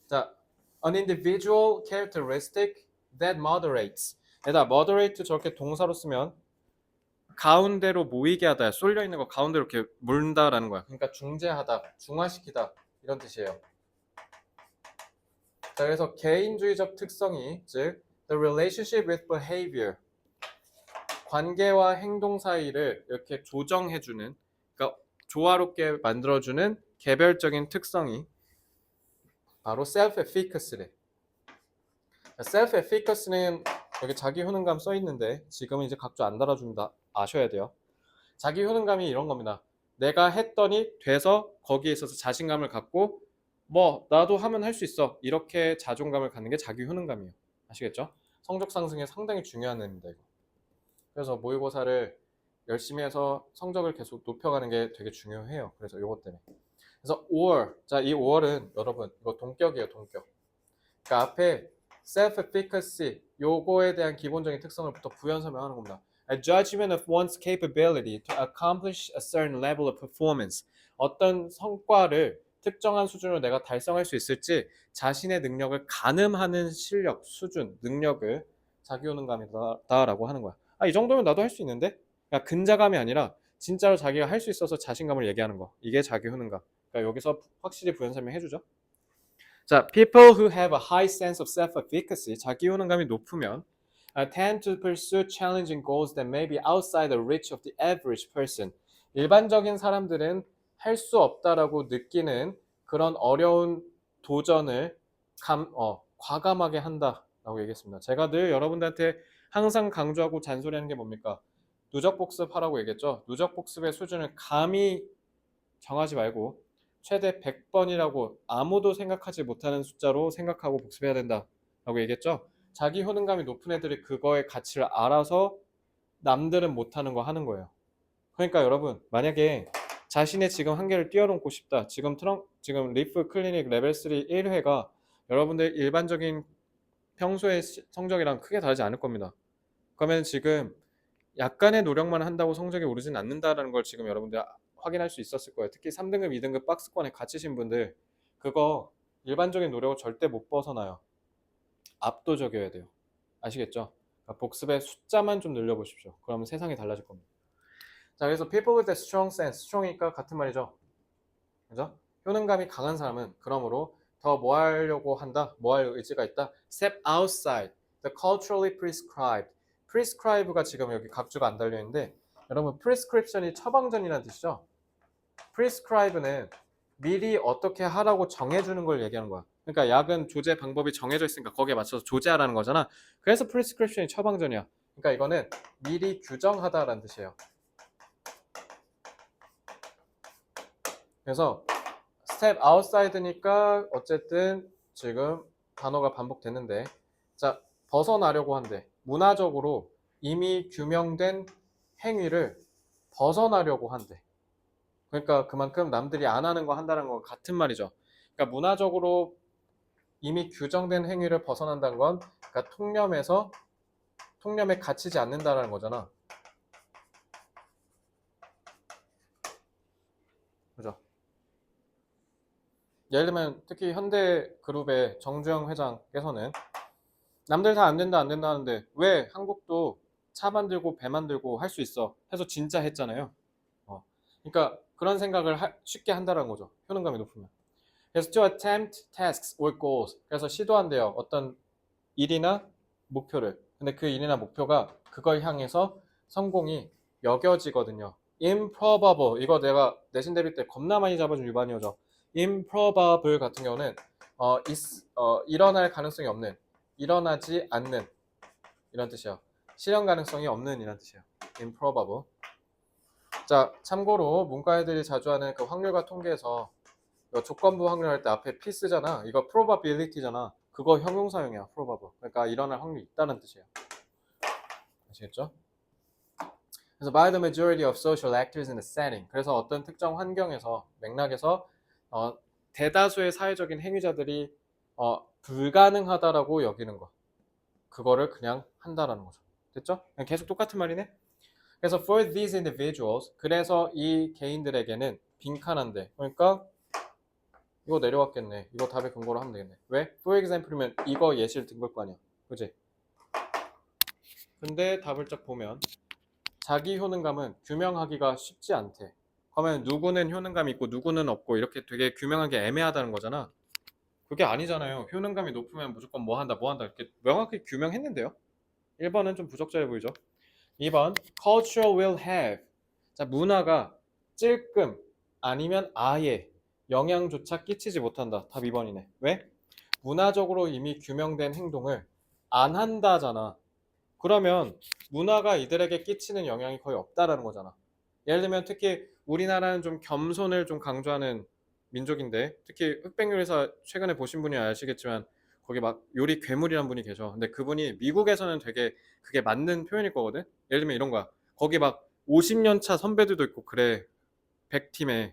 자, an individual characteristic that moderates. 얘들아, moderate 저렇게 동사로 쓰면 가운데로 모이게 하다, 쏠려 있는 거 가운데로 이렇게 몰다라는 거야. 그러니까 중재하다, 중화시키다 이런 뜻이에요. 자, 그래서 개인주의적 특성이 즉 the relationship with behavior 관계와 행동 사이를 이렇게 조정해주는, 그러니까 조화롭게 만들어주는 개별적인 특성이 바로 self-efficacy래. self-efficacy는 여기 자기 효능감 써 있는데 지금은 이제 각주 안 달아준다 아셔야 돼요. 자기 효능감이 이런 겁니다. 내가 했더니 돼서 거기에 있어서 자신감을 갖고 뭐 나도 하면 할 수 있어 이렇게 자존감을 갖는 게 자기 효능감이에요. 아시겠죠? 성적 상승에 상당히 중요한 애입니다. 이거. 그래서 모의고사를 열심히 해서 성적을 계속 높여가는 게 되게 중요해요. 그래서 이것 때문에. 그래서 5월. 자, 이 5월은 여러분 이거 동격이에요. 동격. 그러니까 앞에 self-efficacy 요거에 대한 기본적인 특성을부터 부연 설명하는 겁니다. A judgment of one's capability to accomplish a certain level of performance. 어떤 성과를 특정한 수준으로 내가 달성할 수 있을지 자신의 능력을 가늠하는 실력, 수준, 능력을 자기 효능감이다라고 하는 거야. 아, 이 정도면 나도 할 수 있는데? 그러니까 근자감이 아니라 진짜로 자기가 할 수 있어서 자신감을 얘기하는 거. 이게 자기 효능감. 그러니까 여기서 확실히 부연 설명해 주죠. 자, people who have a high sense of self-efficacy, 자기 효능감이 높으면 tend to pursue challenging goals that may be outside the reach of the average person. 일반적인 사람들은 할 수 없다라고 느끼는 그런 어려운 도전을 과감하게 한다라고 얘기했습니다. 제가 늘 여러분들한테 항상 강조하고 잔소리하는 게 뭡니까? 누적 복습하라고 얘기했죠. 누적 복습의 수준을 감히 정하지 말고 최대 100번이라고 아무도 생각하지 못하는 숫자로 생각하고 복습해야 된다라고 얘기했죠. 자기 효능감이 높은 애들이 그거의 가치를 알아서 남들은 못하는 거 하는 거예요. 그러니까 여러분 만약에 자신의 지금 한계를 뛰어넘고 싶다. 지금 리프 클리닉 레벨 3 1회가 여러분들 일반적인 평소의 성적이랑 크게 다르지 않을 겁니다. 그러면 지금 약간의 노력만 한다고 성적이 오르진 않는다는 걸 지금 여러분들 확인할 수 있었을 거예요. 특히 3등급, 2등급 박스권에 갇히신 분들 그거 일반적인 노력을 절대 못 벗어나요. 압도적이어야 돼요. 아시겠죠? 그러니까 복습의 숫자만 좀 늘려보십시오. 그러면 세상이 달라질 겁니다. 자, 그래서 people with a strong sense, strong이니까 같은 말이죠. 그죠? 효능감이 강한 사람은 그러므로 더 뭐 하려고 한다? 뭐 할 의지가 있다? Step outside the culturally prescribed. prescribe가 지금 여기 각주가 안 달려있는데 여러분 prescription이 처방전이라는 뜻이죠. prescribe는 미리 어떻게 하라고 정해주는 걸 얘기하는 거야. 그러니까 약은 조제 방법이 정해져 있으니까 거기에 맞춰서 조제하라는 거잖아. 그래서 prescription이 처방전이야. 그러니까 이거는 미리 규정하다라는 뜻이에요. 그래서 step outside니까 어쨌든 지금 단어가 반복됐는데 자 벗어나려고 한대. 문화적으로 이미 규명된 행위를 벗어나려고 한대. 그러니까 그만큼 남들이 안 하는 거 한다는 건 같은 말이죠. 그러니까 문화적으로 이미 규정된 행위를 벗어난다는 건 그러니까 통념에 갇히지 않는다는 거잖아. 그죠? 예를 들면 특히 현대그룹의 정주영 회장께서는 남들 다 안 된다 안 된다 하는데 왜 한국도 차 만들고 배 만들고 할 수 있어 해서 진짜 했잖아요. 그러니까 그런 생각을 쉽게 한다는 거죠. 효능감이 높으면. 그래서 to attempt tasks or goals. 그래서 시도한대요. 어떤 일이나 목표를. 근데 그 일이나 목표가 그걸 향해서 성공이 여겨지거든요. improbable. 이거 내가 내신 대비 때 겁나 많이 잡아준 위반이죠. improbable 같은 경우는 일어날 가능성이 없는, 일어나지 않는 이런 뜻이에요. 실현 가능성이 없는 이런 뜻이에요. improbable. 자, 참고로 문과 애들이 자주 하는 그 확률과 통계에서 조건부 확률 할 때 앞에 P 쓰잖아. 이거 probability잖아. 그거 형용사용이야. probable. 그러니까 일어날 확률이 있다는 뜻이에요. 아시겠죠? 그래서 by the majority of social actors in the setting. 그래서 어떤 특정 환경에서 맥락에서 대다수의 사회적인 행위자들이 불가능하다라고 여기는 거. 그거를 그냥 한다라는 거죠. 됐죠? 계속 똑같은 말이네. 그래서 for these individuals. 그래서 이 개인들에게는 빈칸한데. 그러니까 이거 내려왔겠네. 이거 답의 근거로 하면 되겠네. 왜? For example이면 이거 예시를 든 걸 거 아니야. 그지? 근데 답을 쫙 보면 자기 효능감은 규명하기가 쉽지 않대. 그러면 누구는 효능감이 있고 누구는 없고 이렇게 되게 규명하기 애매하다는 거잖아. 그게 아니잖아요. 효능감이 높으면 무조건 뭐 한다 이렇게 명확히 규명했는데요. 1번은 좀 부적절해 보이죠. 2번 cultural will have. 자, 문화가 찔끔 아니면 아예 영향조차 끼치지 못한다. 답 2번이네. 왜? 문화적으로 이미 규명된 행동을 안 한다잖아. 그러면 문화가 이들에게 끼치는 영향이 거의 없다라는 거잖아. 예를 들면 특히 우리나라는 좀 겸손을 좀 강조하는 민족인데, 특히 흑백 요리사 최근에 보신 분이 아시겠지만 거기 막 요리 괴물이란 분이 계셔. 근데 그분이 미국에서는 되게 그게 맞는 표현일 거거든. 예를 들면 이런 거야. 거기 막 50년 차 선배들도 있고 그래. 100팀에.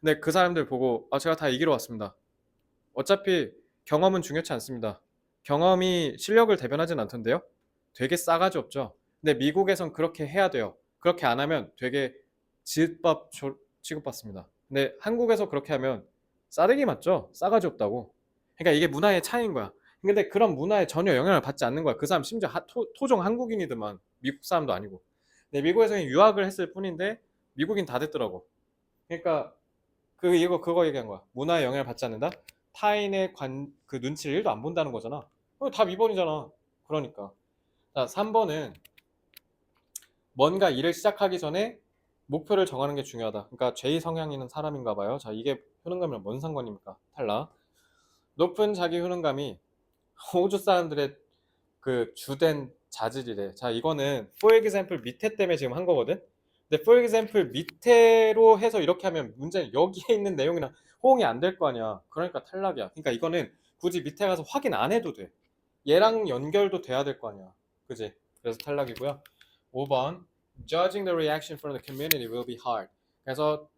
근데 그 사람들 보고 제가 다 이기러 왔습니다. 어차피 경험은 중요치 않습니다. 경험이 실력을 대변하진 않던데요. 되게 싸가지 없죠. 근데 미국에선 그렇게 해야 돼요. 그렇게 안 하면 되게 지읒밥 취급받습니다. 근데 한국에서 그렇게 하면 싸대기 맞죠? 싸가지 없다고. 그러니까 이게 문화의 차이인 거야. 근데 그런 문화에 전혀 영향을 받지 않는 거야. 그 사람 심지어 토종 한국인이더만 미국 사람도 아니고. 근데 미국에서는 유학을 했을 뿐인데 미국인 다 됐더라고. 그러니까 그거 얘기한 거야. 문화에 영향을 받지 않는다. 타인의 그 눈치를 1도 안 본다는 거잖아. 답 2번이잖아. 그러니까. 자, 3번은 뭔가 일을 시작하기 전에 목표를 정하는 게 중요하다. 그러니까 제2 성향이 있는 사람인가 봐요. 자, 이게 효능감이랑 뭔 상관입니까? 탈락. 높은 자기 효능감이 호주 사람들의 그 주된 자질이래. 자, 이거는 for example 밑에 때문에 지금 한 거거든. 근데 for example 밑에로 해서 이렇게 하면 문제는 여기에 있는 내용이랑 호응이 안 될 거 아니야. 그러니까 탈락이야. 그러니까 이거는 굳이 밑에 가서 확인 안 해도 돼. 얘랑 연결도 돼야 될 거 아니야. 그지? 그래서 탈락이고요. 5번 Judging the reaction from the community will be hard. 그래서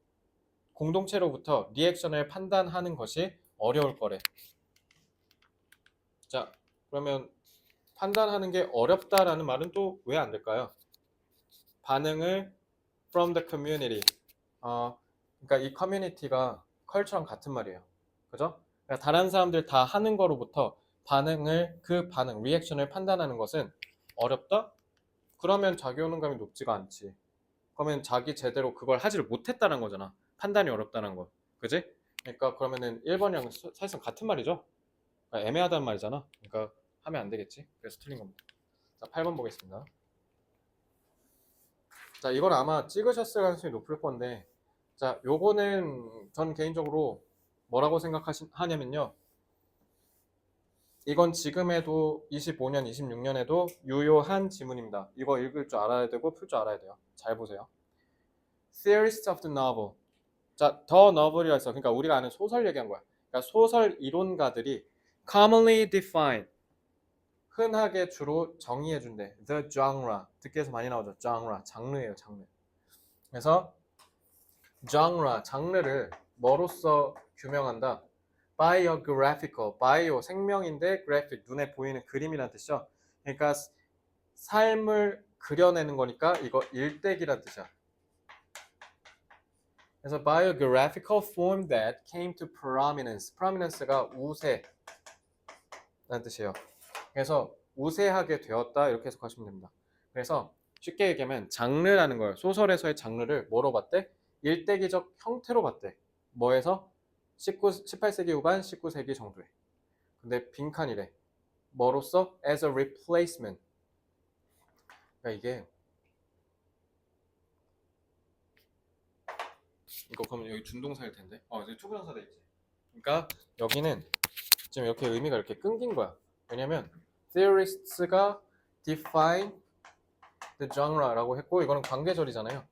공동체로부터 리액션을 판단하는 것이 어려울 거래. 자, 그러면 판단하는 게 어렵다라는 말은 또 왜 안 될까요? 반응을 from the community. 그러니까 이 커뮤니티가 컬처랑 같은 말이에요. 그죠? 그러니까 다른 사람들 다 하는 거로부터 그 반응, 리액션을 판단하는 것은 어렵다? 그러면 자기 효능감이 높지가 않지. 그러면 자기 제대로 그걸 하지를 못했다는 거잖아. 판단이 어렵다는 거. 그지? 그러니까 그러면은 1번이랑 사실상 같은 말이죠. 그러니까 애매하다는 말이잖아. 그러니까 하면 안 되겠지. 그래서 틀린 겁니다. 자, 8번 보겠습니다. 자, 이건 아마 찍으셨을 가능성이 높을 건데, 자, 요거는 전 개인적으로 뭐라고 생각하냐면요. 이건 지금에도 25년, 26년에도 유효한 지문입니다. 이거 읽을 줄 알아야 되고 풀 줄 알아야 돼요. 잘 보세요. Theorists of the novel. 자, the novel이라 했어. 그러니까 우리가 아는 소설 얘기한 거야. 그러니까 소설 이론가들이 commonly define, 흔하게 주로 정의해 준대. The genre. 듣기에서 많이 나오죠. genre. 장르예요, 장르. 그래서 genre, 장르를 뭐로써 규명한다? biographical, bio 생명인데 graphic 눈에 보이는 그림이란 뜻이죠. 그러니까 삶을 그려내는 거니까 이거 일대기란 뜻이야. 그래서 biographical form that came to prominence. prominence가 우세라는 뜻이에요. 그래서 우세하게 되었다 이렇게 해석하시면 됩니다. 그래서 쉽게 얘기하면 장르라는 걸 소설에서의 장르를 뭐로 봤대? 일대기적 형태로 봤대. 뭐에서? 18세기 후반 19세기 정도에. 근데 빈칸이래. 뭐로써? As a replacement. 그러니까 이게 이거 그러면 여기 준동사일 텐데. 여기 투부정사 돼 있지. 그러니까 여기는 지금 이렇게 의미가 이렇게 끊긴 거야. 왜냐면 theorists가 define the genre라고 했고 이거는 관계절이잖아요.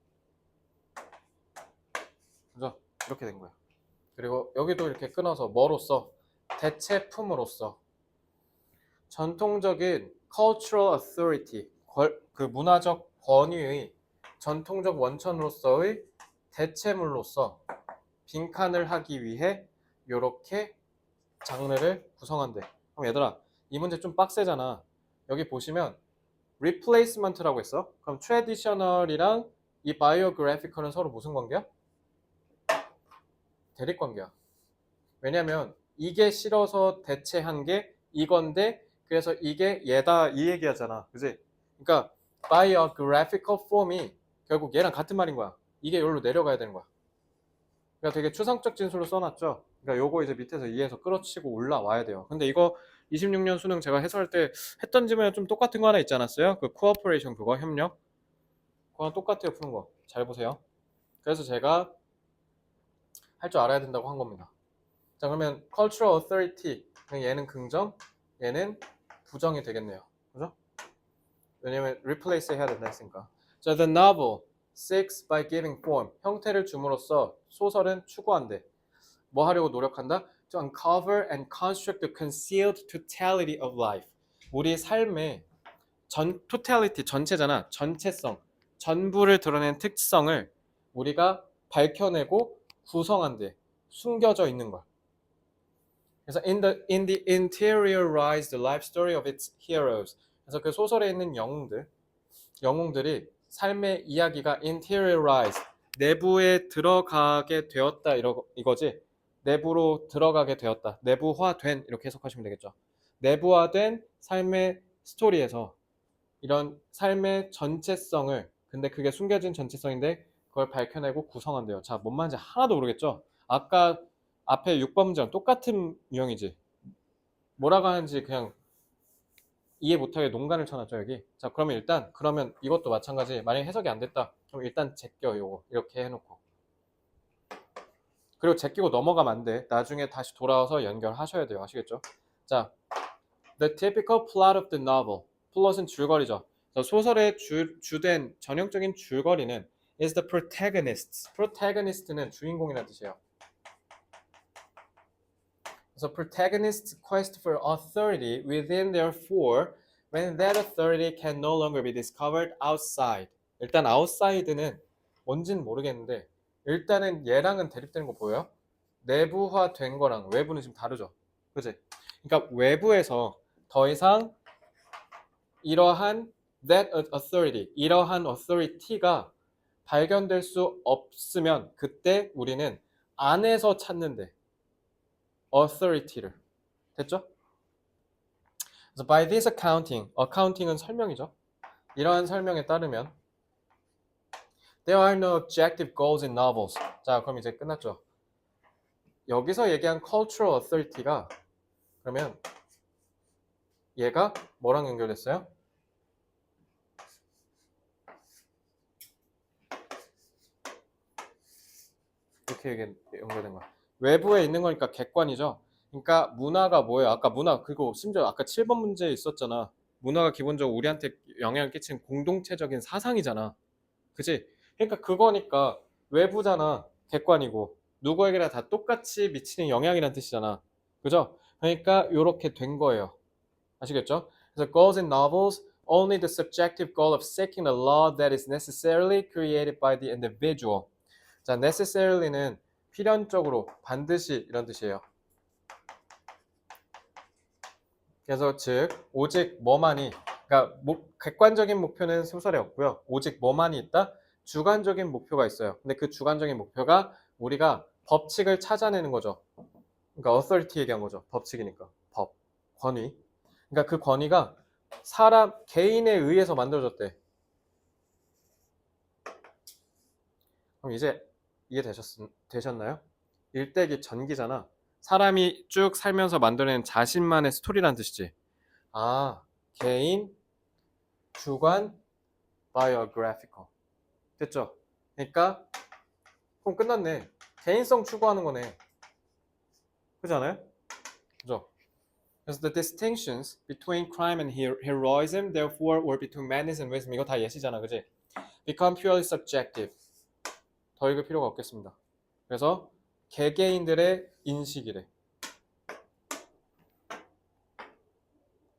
그죠? 이렇게 된 거야. 그리고 여기도 이렇게 끊어서 뭐로써? 대체품으로써. 전통적인 cultural authority, 그 문화적 권위의 전통적 원천으로서의 대체물로서 빈칸을 하기 위해 이렇게 장르를 구성한대. 그럼 얘들아, 이 문제 좀 빡세잖아. 여기 보시면 replacement라고 했어. 그럼 traditional이랑 이 biographical은 서로 무슨 관계야? 대립 관계야. 왜냐면 이게 싫어서 대체한 게 이건데 그래서 이게 얘다 이 얘기하잖아. 그지? 그러니까 biographical form이 결국 얘랑 같은 말인 거야. 이게 여기로 내려가야 되는 거야. 그러니까 되게 추상적 진술로 써놨죠. 그러니까 요거 이제 밑에서 이해해서 끌어치고 올라와야 돼요. 근데 이거 26년 수능 제가 해설할 때 했던 질문이랑 좀 똑같은 거 하나 있지 않았어요? 그 코어퍼레이션 그거 협력? 그거랑 똑같아요 푸는 거. 잘 보세요. 그래서 제가 할 줄 알아야 된다고 한 겁니다. 자, 그러면 cultural authority, 얘는 긍정, 얘는 부정이 되겠네요. 그죠? 왜냐면 replace 해야 된다 했으니까. 자, the novel seeks by giving form, 형태를 줌으로써 소설은 추구한대. 뭐 하려고 노력한다? To uncover and construct the concealed totality of life. 우리 삶의 totality, 전체잖아. 전체성, 전부를 드러낸 특성을 우리가 밝혀내고 구성한대. 숨겨져 있는 걸. 그래서 in the interiorize the life story of its heroes. 그래서 그 소설에 있는 영웅들이 삶의 이야기가 interiorize, 내부에 들어가게 되었다 이거지. 내부로 들어가게 되었다. 내부화된 이렇게 해석하시면 되겠죠. 내부화된 삶의 스토리에서 이런 삶의 전체성을, 근데 그게 숨겨진 전체성인데 그걸 밝혀내고 구성한대요. 자, 뭔 말인지 하나도 모르겠죠? 아까 앞에 6번 문제랑 똑같은 유형이지. 뭐라고 하는지 그냥 이해 못하게 농간을 쳐놨죠, 여기. 자, 그러면 이것도 마찬가지. 만약에 해석이 안 됐다. 그럼 일단 제껴, 요거. 이렇게 해놓고. 그리고 제끼고 넘어가면 안 돼. 나중에 다시 돌아와서 연결하셔야 돼요. 아시겠죠? 자, the typical plot of the novel. 플롯은 줄거리죠. 소설의 주된 전형적인 줄거리는 is the protagonist. protagonist는 주인공이라는 뜻이에요. 그래서 protagonist's quest for authority within therefore when that authority can no longer be discovered outside. 일단 outside는 뭔진 모르겠는데 일단은 얘랑은 대립되는 거 보여요? 내부화된 거랑 외부는 지금 다르죠. 그치? 그러니까 외부에서 더 이상 이러한 that authority, 이러한 authority가 발견될 수 없으면 그때 우리는 안에서 찾는데 authority를. 됐죠? 그래서 by this accounting은 설명이죠. 이러한 설명에 따르면 there are no objective goals in novels. 자, 그럼 이제 끝났죠. 여기서 얘기한 cultural authority가 그러면 얘가 뭐랑 연결됐어요? 이렇게 연결된 거야. 외부에 있는 거니까 객관이죠. 그러니까 문화가 뭐예요? 아까 문화, 그리고 심지어 아까 7번 문제에 있었잖아. 문화가 기본적으로 우리한테 영향을 끼치는 공동체적인 사상이잖아. 그치? 그러니까 그거니까 외부잖아. 객관이고. 누구에게나 다 똑같이 미치는 영향이란 뜻이잖아. 그죠? 그러니까 이렇게 된 거예요. 아시겠죠? 그래서 goals in novels only the subjective goal of seeking the law that is necessarily created by the individual. 자, necessarily는 필연적으로, 반드시 이런 뜻이에요. 그래서 즉 오직 뭐만이, 그러니까 객관적인 목표는 소설에 없고요. 오직 뭐만이 있다? 주관적인 목표가 있어요. 근데 그 주관적인 목표가 우리가 법칙을 찾아내는 거죠. 그러니까 authority 얘기한 거죠. 법칙이니까. 법, 권위. 그러니까 그 권위가 사람, 개인에 의해서 만들어졌대. 그럼 이제 이해되셨나요? 일대기 전기잖아. 사람이 쭉 살면서 만들어낸 자신만의 스토리란 뜻이지. 아, 개인, 주관, biographical. 됐죠? 그러니까 그럼 끝났네. 개인성 추구하는 거네. 그렇지 않아요? 그죠? 그래서 the distinctions between crime and heroism, therefore, or between madness and wisdom, 이거 다 예시잖아, 그지? Become purely subjective. 더 읽을 필요가 없겠습니다. 그래서 개개인들의 인식이래.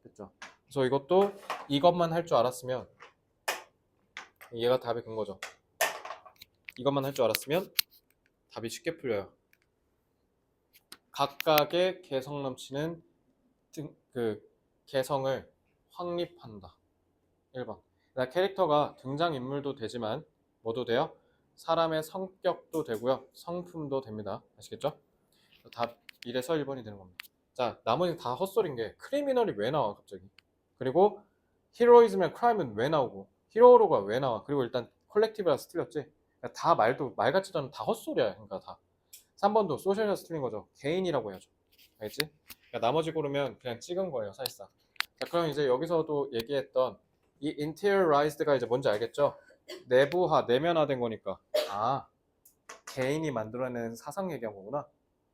됐죠? 그래서 이것만 할 줄 알았으면 얘가 답이 된 거죠. 이것만 할 줄 알았으면 답이 쉽게 풀려요. 각각의 개성 넘치는 그 개성을 확립한다. 1번. 캐릭터가 등장인물도 되지만 뭐도 돼요? 사람의 성격도 되고요. 성품도 됩니다. 아시겠죠? 답 1에서 1번이 되는 겁니다. 자, 나머지 다 헛소리인 게 크리미널이 왜 나와 갑자기? 그리고 히로이즘이랑 크라임은 왜 나오고 히어로가 왜 나와? 그리고 일단 콜렉티브라서 틀렸지? 그러니까 다 말 같지도 않은 다 헛소리야. 그러니까 다. 3번도 소셜에서 틀린 거죠. 개인이라고 해야죠. 알겠지? 그러니까 나머지 고르면 그냥 찍은 거예요, 사실상. 자, 그럼 이제 여기서도 얘기했던 이 interiorised가 이제 뭔지 알겠죠? 내부화, 내면화된 거니까. 아, 개인이 만들어내는 사상 얘기한 거구나.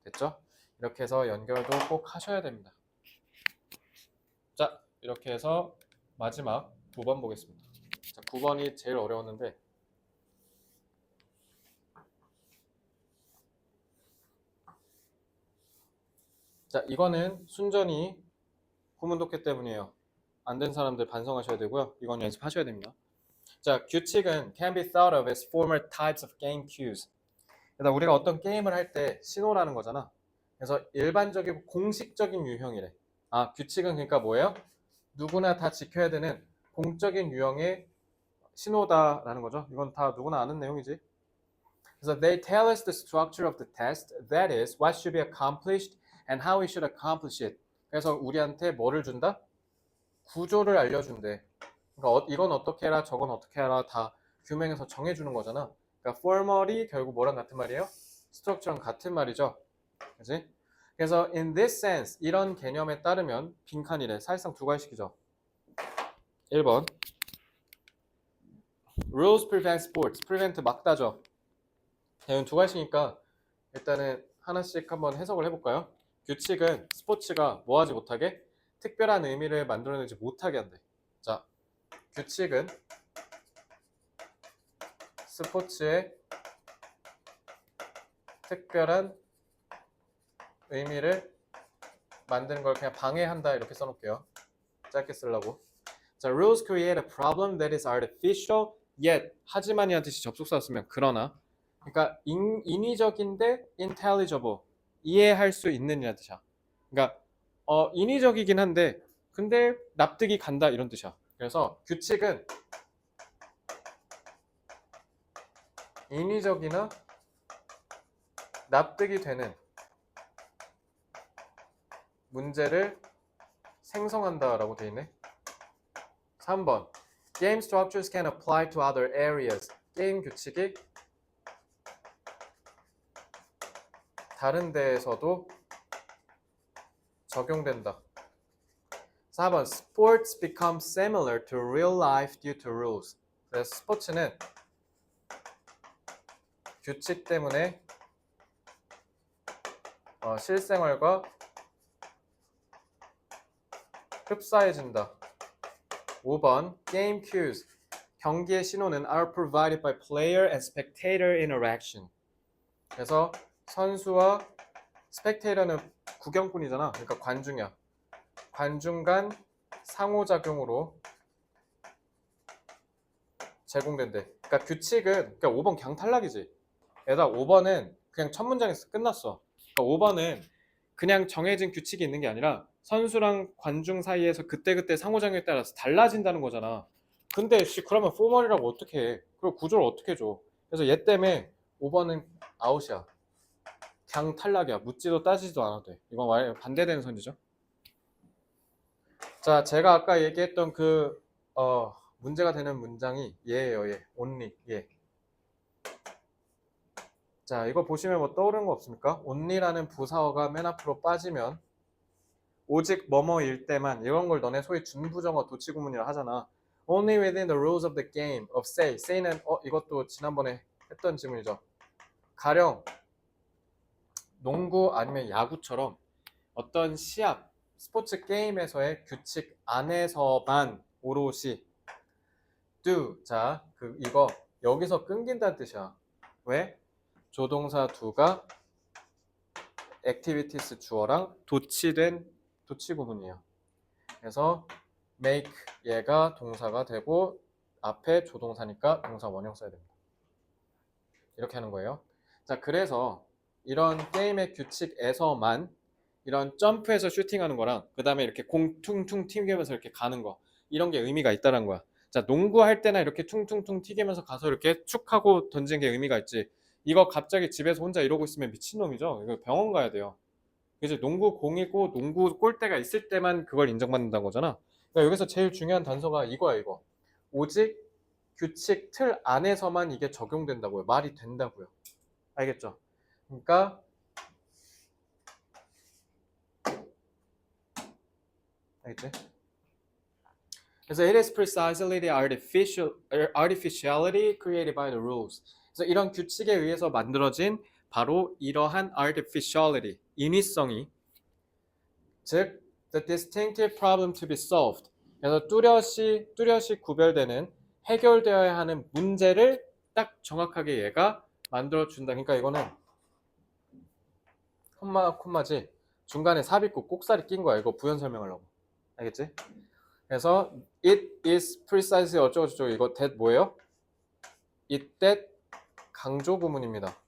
됐죠? 이렇게 해서 연결도 꼭 하셔야 됩니다. 자, 이렇게 해서 마지막 9번 보겠습니다. 자, 9번이 제일 어려웠는데 자, 이거는 순전히 후문독해 때문이에요. 안 된 사람들 반성하셔야 되고요. 이건 연습하셔야 됩니다. 자, 규칙은 can be thought of as former types of game cues. 그러니까 우리가 어떤 게임을 할 때 신호라는 거잖아. 그래서 일반적이고 공식적인 유형이래. 아, 규칙은 그러니까 뭐예요? 누구나 다 지켜야 되는 공적인 유형의 신호다라는 거죠. 이건 다 누구나 아는 내용이지. 그래서 they tell us the structure of the test, that is, what should be accomplished and how we should accomplish it. 그래서 우리한테 뭐를 준다? 구조를 알려준대. 그러니까 이건 어떻게 해라, 저건 어떻게 해라 다 규명해서 정해주는 거잖아. 그러니까 formal이 결국 뭐랑 같은 말이에요? structure랑 같은 말이죠. 그지? 그래서 in this sense 이런 개념에 따르면 빈칸이래. 사실상 두 가지씩이죠. 1번 rules prevent sports. prevent 막다죠. 대응 두 가지니까 일단은 하나씩 한번 해석을 해볼까요? 규칙은 스포츠가 뭐하지 못하게 특별한 의미를 만들어내지 못하게 한대. 자, 규칙은 스포츠의 특별한 의미를 만드는 걸 그냥 방해한다 이렇게 써놓을게요. 짧게 쓰려고. 자, rules create a problem that is artificial yet 하지만이란 뜻이 접속사 쓰면 그러나 그러니까 인위적인데 intelligible 이해할 수 있는 이란 뜻이야. 그러니까 인위적이긴 한데 근데 납득이 간다 이런 뜻이야. 그래서 규칙은 인위적이나 납득이 되는 문제를 생성한다라고 돼 있네. 3번 Game structures can apply to other areas. 게임 규칙이 다른 데에서도 적용된다. 4번 Sports become similar to real life due to rules. 그래서 스포츠는 규칙 때문에 실생활과 흡사해진다. 5번 Game cues. 경기의 신호는 are provided by player and spectator interaction. 그래서 선수와 spectator는 구경꾼이잖아. 그러니까 관중이야. 관중 간 상호작용으로 제공된대. 그러니까 규칙은 그러니까 5번 그냥 탈락이지. 얘들아 5번은 그냥 첫 문장에서 끝났어. 그러니까 5번은 그냥 정해진 규칙이 있는 게 아니라 선수랑 관중 사이에서 그때그때 상호작용에 따라서 달라진다는 거잖아. 근데 그러면 포멀이라고 어떻게 해? 그리고 구조를 어떻게 줘? 그래서 얘 때문에 5번은 아웃이야. 그냥 탈락이야. 묻지도 따지지도 않아도 돼. 이건 반대되는 선지죠. 자, 제가 아까 얘기했던 그 문제가 되는 문장이 얘예요. 얘. only. 얘. 자, 이거 보시면 뭐 떠오르는 거 없습니까? only라는 부사어가 맨 앞으로 빠지면 오직 뭐뭐일 때만 이런 걸 너네 소위 준부정어 도치구문이라 하잖아. Only within the rules of the game of say. say는 이것도 지난번에 했던 질문이죠. 가령 농구 아니면 야구처럼 어떤 시합, 스포츠 게임에서의 규칙 안에서만 오롯이 do. 자, 이거 여기서 끊긴다는 뜻이야. 왜? 조동사 do가 activities 주어랑 도치된 도치구문이에요. 그래서 make 얘가 동사가 되고 앞에 조동사니까 동사 원형 써야 됩니다. 이렇게 하는 거예요. 자, 그래서 이런 게임의 규칙에서만 이런 점프해서 슈팅하는 거랑 그 다음에 이렇게 공 퉁퉁 튀기면서 이렇게 가는 거 이런 게 의미가 있다는 거야. 자, 농구할 때나 이렇게 퉁퉁퉁 튀기면서 가서 이렇게 축 하고 던지는 게 의미가 있지. 이거 갑자기 집에서 혼자 이러고 있으면 미친놈이죠. 이거 병원 가야 돼요. 그래서 농구 공이고 농구 골대가 있을 때만 그걸 인정받는다는 거잖아. 그러니까 여기서 제일 중요한 단서가 이거야, 이거. 오직 규칙 틀 안에서만 이게 적용된다고요. 말이 된다고요. 알겠죠? 그러니까 알겠지? 그래서 it is precisely the artificiality created by the rules. 그래서 이런 규칙에 의해서 만들어진 바로 이러한 artificiality, 인위성이, 즉 the distinctive problem to be solved. 그래서 뚜렷이 구별되는 해결되어야 하는 문제를 딱 정확하게 얘가 만들어 준다. 그러니까 이거는 콤마지. 중간에 삽입고 꼭살이 낀 거야. 이거 부연 설명하려고. 알겠지? 그래서 it is precisely 어쩌고저쩌고 이거 that 뭐예요? it that 강조 구문입니다.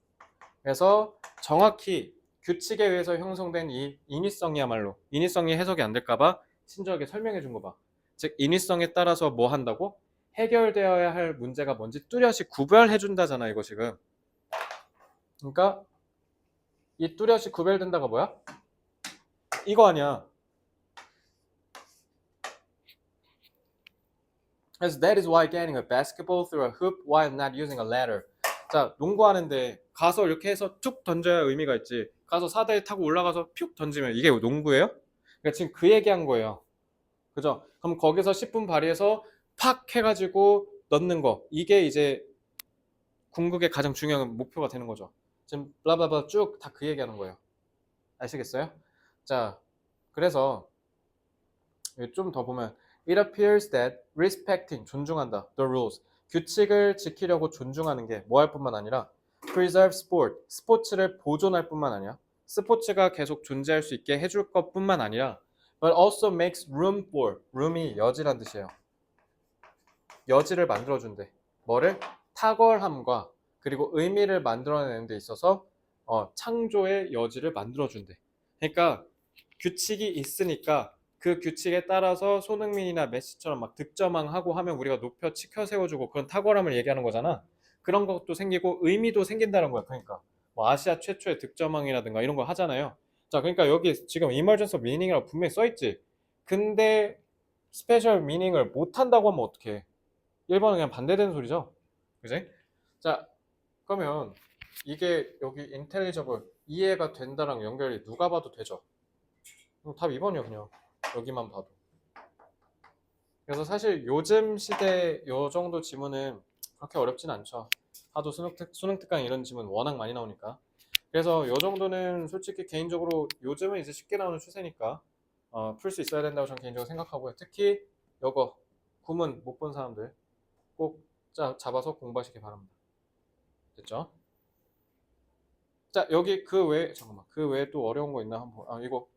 그래서 정확히 규칙에 의해서 형성된 이 인위성이야말로 인위성이 해석이 안 될까봐 친절하게 설명해 준 거 봐. 즉 인위성에 따라서 뭐 한다고? 해결되어야 할 문제가 뭔지 뚜렷이 구별해 준다잖아 이거 지금. 그러니까 이 뚜렷이 구별된다가 뭐야? 이거 아니야. 그래서 that is why getting a basketball through a hoop while not using a ladder. 자, 농구하는데 가서 이렇게 해서 툭 던져야 의미가 있지. 가서 사다리 타고 올라가서 퓨 던지면 이게 농구예요? 그러니까 지금 그 얘기한 거예요. 그죠? 그럼 거기서 10분 발휘해서 팍 해가지고 넣는 거. 이게 이제 궁극의 가장 중요한 목표가 되는 거죠. 지금 블라블라블라 쭉 다 그 얘기하는 거예요. 아시겠어요? 자, 그래서 좀 더 보면 It appears that respecting, 존중한다, the rules, 규칙을 지키려고 존중하는 게 뭐 할 뿐만 아니라 preserve sport, 스포츠를 보존할 뿐만 아니라 스포츠가 계속 존재할 수 있게 해줄 것 뿐만 아니라 but also makes room for, room이 여지란 뜻이에요. 여지를 만들어준대. 뭐를? 탁월함과 그리고 의미를 만들어내는 데 있어서 창조의 여지를 만들어준대. 그러니까 규칙이 있으니까 그 규칙에 따라서 손흥민이나 메시처럼 막 득점왕하고 하면 우리가 높여 치켜 세워주고 그런 탁월함을 얘기하는 거잖아. 그런 것도 생기고 의미도 생긴다는 거야. 그러니까 뭐 아시아 최초의 득점왕이라든가 이런 거 하잖아요. 자, 그러니까 여기 지금 emergence of meaning이라고 분명히 써있지. 근데 스페셜 미닝을 못 한다고 하면 어떡해? 1번은 그냥 반대되는 소리죠. 그지? 자, 그러면 이게 여기 intelligible 이해가 된다랑 연결이 누가 봐도 되죠. 그럼 답 2번이요 그냥. 여기만 봐도. 그래서 사실 요즘 시대 요 정도 지문은 그렇게 어렵진 않죠. 하도 수능 특강 이런 지문 워낙 많이 나오니까. 그래서 요 정도는 솔직히 개인적으로 요즘은 이제 쉽게 나오는 추세니까 풀 수 있어야 된다고 저는 개인적으로 생각하고요. 특히 요거 구문 못 본 사람들 꼭 잡아서 공부하시기 바랍니다. 됐죠? 자, 여기 그 외에 잠깐만 그 외에 또 어려운 거 있나 한번 이거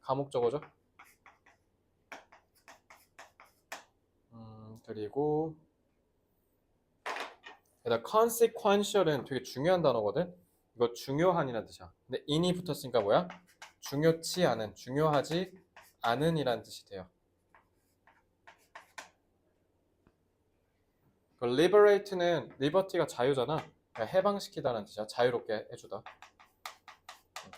과목 적어줘. 그리고 consequential은 되게 중요한 단어거든. 이거 중요한이라는 뜻이야. 근데 in이 붙었으니까 뭐야? 중요치 않은, 중요하지 않은이라는 뜻이 돼요. liberate는 liberty가 자유잖아. 그러니까 해방시키다는 뜻이야. 자유롭게 해주다.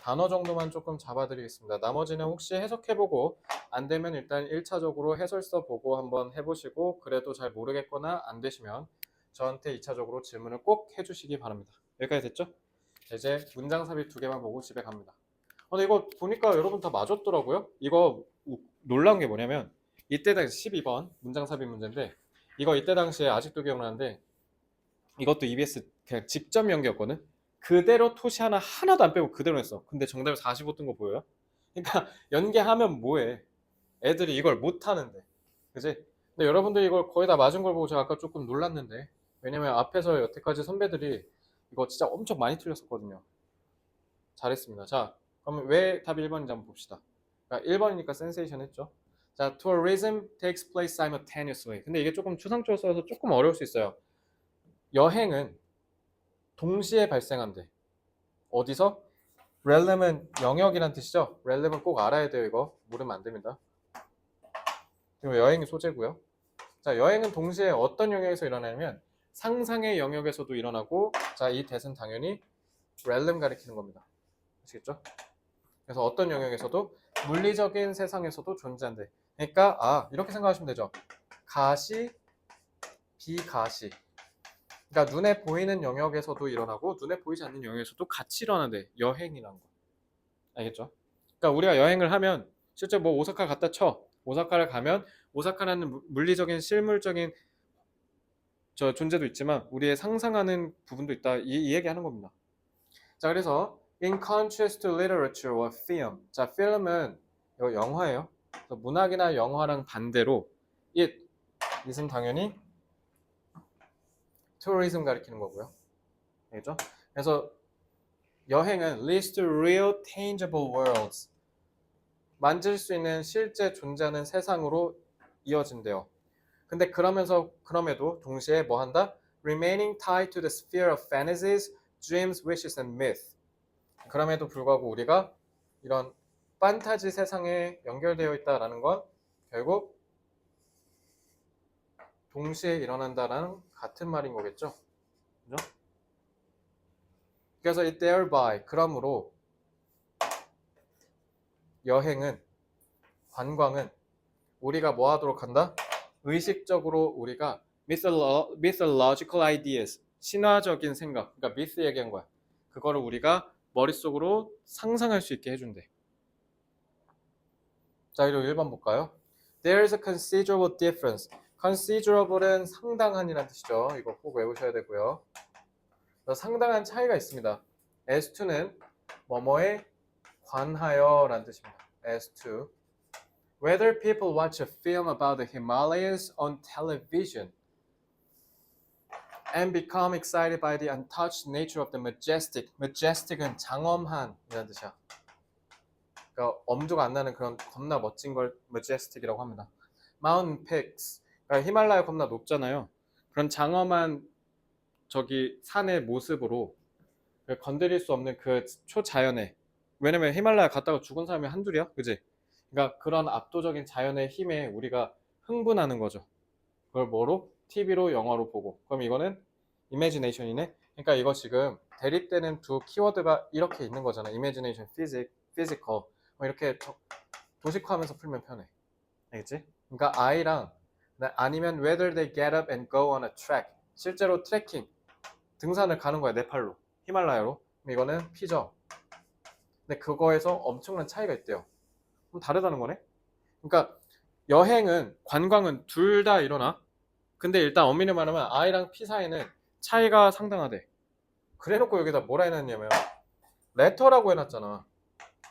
단어 정도만 조금 잡아드리겠습니다. 나머지는 혹시 해석해보고 안 되면 일단 1차적으로 해설서 보고 한번 해보시고 그래도 잘 모르겠거나 안 되시면 저한테 2차적으로 질문을 꼭 해주시기 바랍니다. 여기까지 됐죠? 이제 문장 삽입 2개만 보고 집에 갑니다. 근데 이거 보니까 여러분 다 맞았더라고요. 이거 놀라운 게 뭐냐면 이때 당시 12번 문장 삽입 문제인데 이거 이때 당시에 아직도 기억나는데 이것도 EBS 그냥 직접 연기였거든. 그대로 토시 하나도 안 빼고 그대로 했어. 근데 정답이 45 뜬 거 보여요? 그러니까 연기하면 뭐해? 애들이 이걸 못 하는데. 그지? 근데 여러분들이 이걸 거의 다 맞은 걸 보고 제가 아까 조금 놀랐는데. 왜냐면 앞에서 여태까지 선배들이 이거 진짜 엄청 많이 틀렸었거든요. 잘했습니다. 자, 그러면 왜 답이 1번인지 한번 봅시다. 그러니까 1번이니까 센세이션 했죠. 자, tourism takes place simultaneously. 근데 이게 조금 추상적으로 써서 조금 어려울 수 있어요. 여행은 동시에 발생한대. 어디서? 렐름은 영역이란 뜻이죠. 렐름은 꼭 알아야 돼요. 이거 모르면 안 됩니다. 그리고 여행이 소재고요. 자, 여행은 동시에 어떤 영역에서 일어나냐면 상상의 영역에서도 일어나고, 자, 이 대은 당연히 렐름 가리키는 겁니다. 아시겠죠? 그래서 어떤 영역에서도 물리적인 세상에서도 존재한대. 그러니까 이렇게 생각하시면 되죠. 가시, 비가시. 그러니까 눈에 보이는 영역에서도 일어나고 눈에 보이지 않는 영역에서도 같이 일어나는데 여행이란 거. 알겠죠? 그러니까 우리가 여행을 하면 실제 뭐 오사카 갔다 쳐. 오사카를 가면 오사카라는 물리적인 실물적인 저 존재도 있지만 우리의 상상하는 부분도 있다. 이 얘기하는 겁니다. 자, 그래서 in contrast to literature or film. 자, film은 이거 영화예요. 그래서 문학이나 영화랑 반대로 it은 당연히 tourism 가리키는 거고요. 알겠죠? 그래서 여행은 leads to real tangible worlds. 만질 수 있는 실제 존재하는 세상으로 이어진대요. 근데 그럼에도 동시에 뭐 한다? remaining tied to the sphere of fantasies, dreams, wishes and myth. 그럼에도 불구하고 우리가 이런 판타지 세상에 연결되어 있다라는 건 결국 동시에 일어난다라는 같은 말인 거겠죠. 그죠? 그래서 it thereby 그러므로 여행은 관광은 우리가 뭐 하도록 한다? 의식적으로 우리가 mythological ideas 신화적인 생각 그러니까 myth 얘기한 거야. 그거를 우리가 머릿속으로 상상할 수 있게 해준대. 자, 그리고 1번 볼까요? There is a considerable difference. considerable은 상당한이라는 뜻이죠. 이거 꼭 외우셔야 되고요. 상당한 차이가 있습니다. as to는 뭐뭐에 관하여 라는 뜻입니다. as to whether people watch a film about the Himalayas on television and become excited by the untouched nature of the majestic. majestic은 장엄한 이라는 뜻이야. 그러니까 엄두가 안 나는 그런 겁나 멋진 걸 majestic이라고 합니다. mountain peaks. 그러니까 히말라야 겁나 높잖아요. 그런 장엄한 저기 산의 모습으로 건드릴 수 없는 그 초자연의 왜냐면 히말라야 갔다가 죽은 사람이 한둘이야, 그지? 그러니까 그런 압도적인 자연의 힘에 우리가 흥분하는 거죠. 그걸 뭐로? TV로 영화로 보고. 그럼 이거는 imagination이네. 그러니까 이거 지금 대립되는 두 키워드가 이렇게 있는 거잖아. imagination, physical. 이렇게 도식화하면서 풀면 편해. 알겠지? 그러니까 I랑 아니면 whether they get up and go on a trek. 실제로 트레킹, 등산을 가는 거야, 네팔로. 히말라야로. 그럼 이거는 P죠. 근데 그거에서 엄청난 차이가 있대요. 그럼 다르다는 거네? 그러니까 여행은, 관광은 둘 다 일어나. 근데 일단 엄밀히 말하면 I랑 P 사이는 차이가 상당하대. 그래놓고 여기다 뭐라 해놨냐면 letter라고 해놨잖아.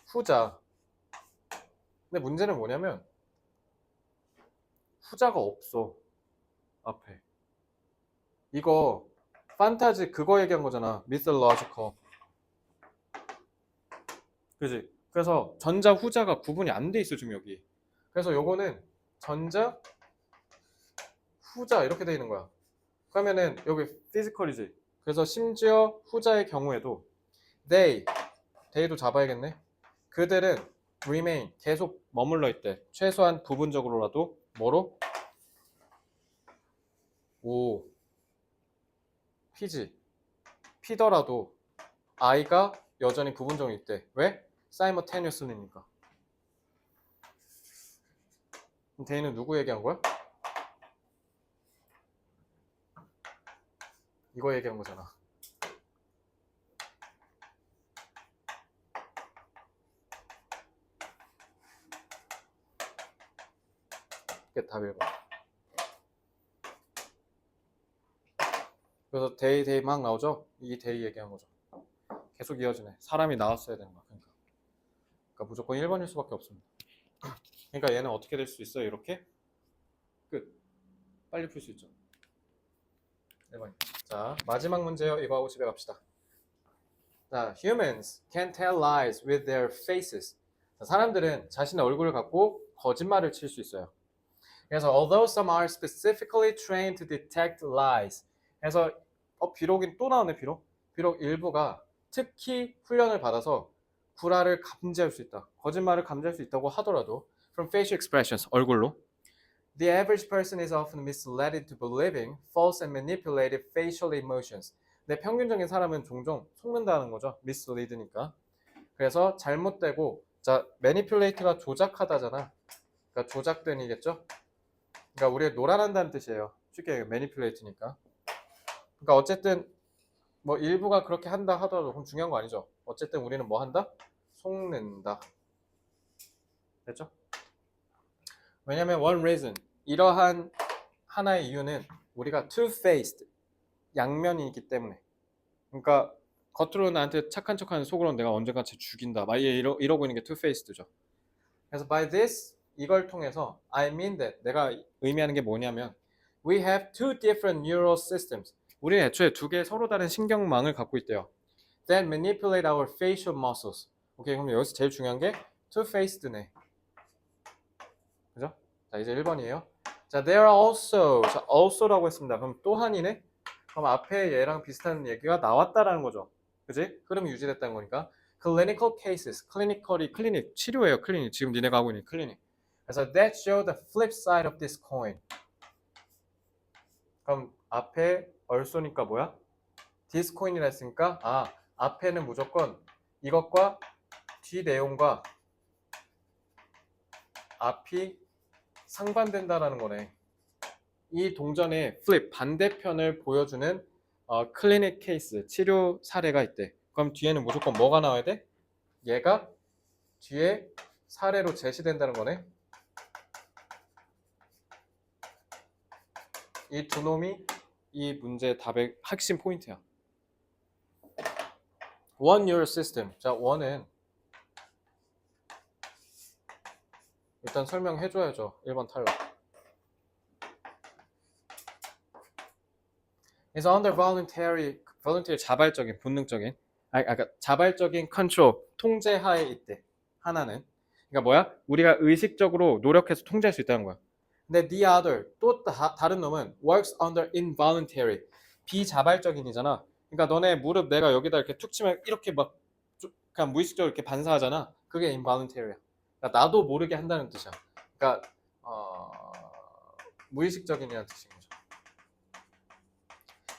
후자. 근데 문제는 뭐냐면 후자가 없어. 앞에. 이거 판타지 그거 얘기한 거잖아. mythological. 그지? 그래서 전자 후자가 구분이 안 돼 있어 지금 여기. 그래서 요거는 전자 후자 이렇게 돼 있는 거야. 그러면은 여기 physical이지. 그래서 심지어 후자의 경우에도 they도 잡아야겠네. 그들은 remain 계속 머물러 있대. 최소한 부분적으로라도 뭐로? 오 P지. P더라도 I가 여전히 부분적으로 있대. 왜? simultaneously니까. 그럼 they는 누구 얘기한 거야? 이거 얘기한 거잖아. 이게 답 1번. 그래서 they 막 나오죠? 이 they 얘기한 거죠. 계속 이어지네. 사람이 나왔어야 되는 거야. 그러니까 무조건 1번일 수밖에 없습니다. 그러니까 얘는 어떻게 될 수 있어요? 이렇게? 끝. 빨리 풀 수 있죠. 1번. 자, 마지막 문제요. 이거 하고 집에 갑시다. 자, humans can tell lies with their faces. 자, 사람들은 자신의 얼굴을 갖고 거짓말을 칠 수 있어요. 그래서 although some are specifically trained to detect lies. 그래서 비록이 또 나오네. 비록 일부가 특히 훈련을 받아서 구라를 감지할 수 있다. 거짓말을 감지할 수 있다고 하더라도 from facial expressions, 얼굴로 the average person is often misled into believing false and manipulated facial emotions. 근데 평균적인 사람은 종종 속는다는 거죠. mislead니까. 그래서 잘못되고 자, manipulate가 조작하다잖아. 그러니까 조작된이겠죠. 그러니까 우리가 노란한다는 뜻이에요. 쉽게 manipulate니까. 그러니까 어쨌든 뭐 일부가 그렇게 한다 하더라도 그럼 중요한 거 아니죠. 어쨌든 우리는 뭐 한다? 속는다. 됐죠? 왜냐면 one reason 이러한 하나의 이유는 우리가 two-faced, 양면이기 때문에. 그러니까 겉으로 나한테 착한 척하는 속으로는 내가 언젠가 쟤 죽인다. 막 이러고 있는 게 two-faced죠. 그래서 by this 이걸 통해서 I mean that 내가 의미하는 게 뭐냐면 we have two different neural systems. 우리는 애초에 두 개의 서로 다른 신경망을 갖고 있대요. That manipulate our facial muscles. 오케이, 그럼 여기서 제일 중요한 게 two-faced네. 그죠? 자, 이제 1번이에요. 자, there are also. 자, also라고 했습니다. 그럼 또한이네? 그럼 앞에 얘랑 비슷한 얘기가 나왔다라는 거죠. 그지? 흐름이 유지됐다는 거니까. clinical cases. clinical이 클리닉, 치료예요. 클리닉. 지금 니네가 하고 있는 클리닉. 그래서 that show the flip side of this coin. 그럼 앞에 also니까 뭐야? this coin이라 했으니까 앞에는 무조건 이것과 뒤 내용과 앞이 상반된다라는 거네. 이 동전의 플립 반대편을 보여주는 클리닉 케이스 치료 사례가 있대. 그럼 뒤에는 무조건 뭐가 나와야 돼? 얘가 뒤에 사례로 제시된다는 거네. 이 두 놈이 이 문제의 답의 핵심 포인트야. One neural system. 자, 원은 일단 설명해줘야죠. 1번 탈락. is under voluntary 자발적인, 본능적인, 그러니까 자발적인 컨트롤, 통제하에 있대. 하나는. 그러니까 뭐야? 우리가 의식적으로 노력해서 통제할 수 있다는 거야. 근데 the other, 또 다른 놈은 works under involuntary, 비자발적인이잖아. 그러니까 너네 무릎 내가 여기다 이렇게 툭 치면 이렇게 막 그냥 무의식적으로 이렇게 반사하잖아. 그게 involuntary야. 그러니까 나도 모르게 한다는 뜻이야. 그러니까 무의식적인이라는 뜻인 거죠.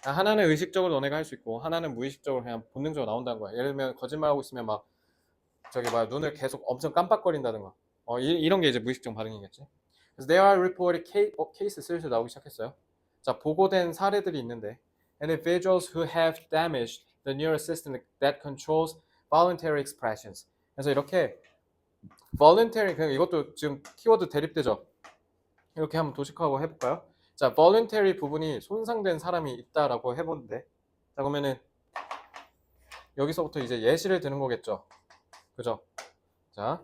하나는 의식적으로 너네가 할 수 있고 하나는 무의식적으로 그냥 본능적으로 나온다는 거야. 예를 들면 거짓말하고 있으면 막 눈을 계속 엄청 깜빡거린다든가 이런 게 이제 무의식적 반응이겠지. 그래서 there are reported 케이스 슬슬 나오기 시작했어요. 자, 보고된 사례들이 있는데 individuals who have damaged the neural system that controls voluntary expressions. 그래서 이렇게 voluntary, 그냥 이것도 지금 키워드 대립되죠. 이렇게 한번 도식화하고 해볼까요? 자, voluntary 부분이 손상된 사람이 있다라고 해보는데, 자, 그러면은 여기서부터 이제 예시를 드는 거겠죠. 그죠? 자,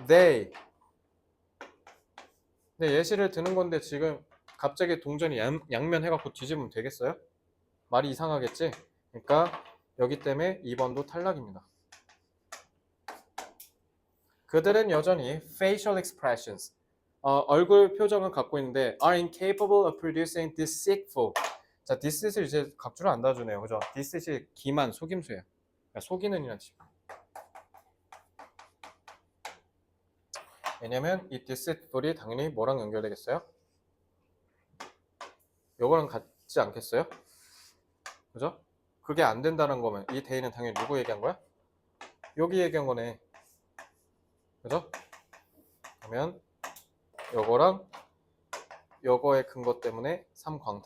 they. 네, 예시를 드는 건데 지금 갑자기 동전이 양면 해갖고 뒤집으면 되겠어요? 말이 이상하겠지? 그러니까 여기 때문에 2번도 탈락입니다. 그들은 여전히 facial expressions, 얼굴 표정을 갖고 있는데 are incapable of producing deceitful. 자, deceit을 이제 각주를 안 달아주네요. 그죠? deceit이 기만, 속임수예요. 그러니까 속이는 이란 뜻입니다. 왜냐면 이 deceitful이 당연히 뭐랑 연결되겠어요? 요거랑 같지 않겠어요? 그죠? 그게 안 된다는 거면 이 데이는 당연히 누구 얘기한 거야? 여기 얘기한 거네. 그죠? 그러면 요거랑 요거의 근거 때문에 3광탑.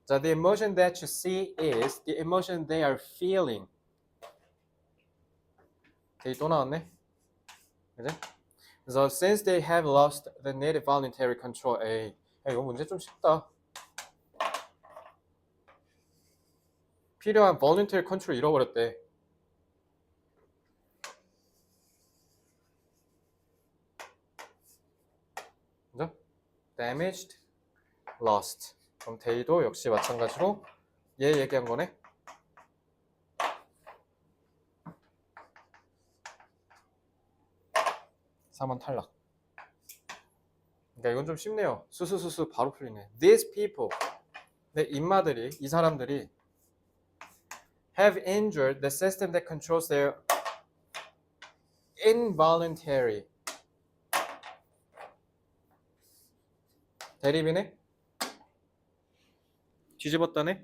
자, the emotion that you see is the emotion they are feeling. 데이 또 나왔네. 그죠? 그래서 since they have lost the needed voluntary control, 이거 문제 좀 쉽다. 필요한 voluntary control 잃어버렸대. 그죠? damaged, lost. 그럼 데이도 역시 마찬가지로 얘 얘기한 거네. (3번) 탈락. 그러니까 이건 좀 쉽네요. 수수수수 바로 풀리네. These people, 내 인마들이, 이 사람들이 have injured the system that controls their involuntary. 대립이네? 뒤집었다네?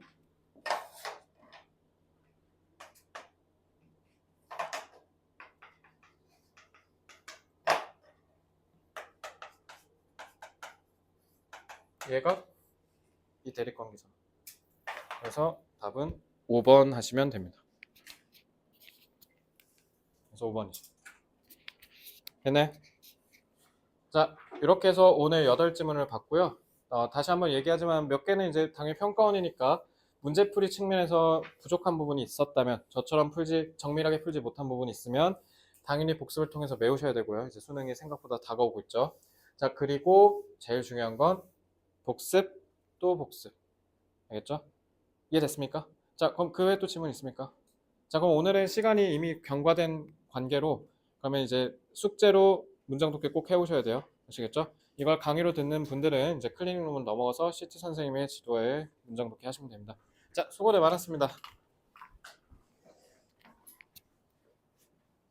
얘가 이 대립관계사. 그래서 답은 5번 하시면 됩니다. 그래서 5번이죠. 됐네? 자, 이렇게 해서 오늘 8질문을 봤고요. 다시 한번 얘기하지만 몇 개는 이제 당연히 평가원이니까 문제풀이 측면에서 부족한 부분이 있었다면 저처럼 정밀하게 풀지 못한 부분이 있으면 당연히 복습을 통해서 메우셔야 되고요. 이제 수능이 생각보다 다가오고 있죠. 자, 그리고 제일 중요한 건 복습 또 복습. 알겠죠? 이해됐습니까? 자, 그럼 그 외에 또 질문 있습니까? 자, 그럼 오늘의 시간이 이미 경과된 관계로 그러면 이제 숙제로 문장 독해 꼭 해오셔야 돼요. 아시겠죠? 이걸 강의로 듣는 분들은 이제 클리닉룸으로 넘어가서 CT 선생님의 지도에 문장 독해 하시면 됩니다. 자, 수고들 많았습니다.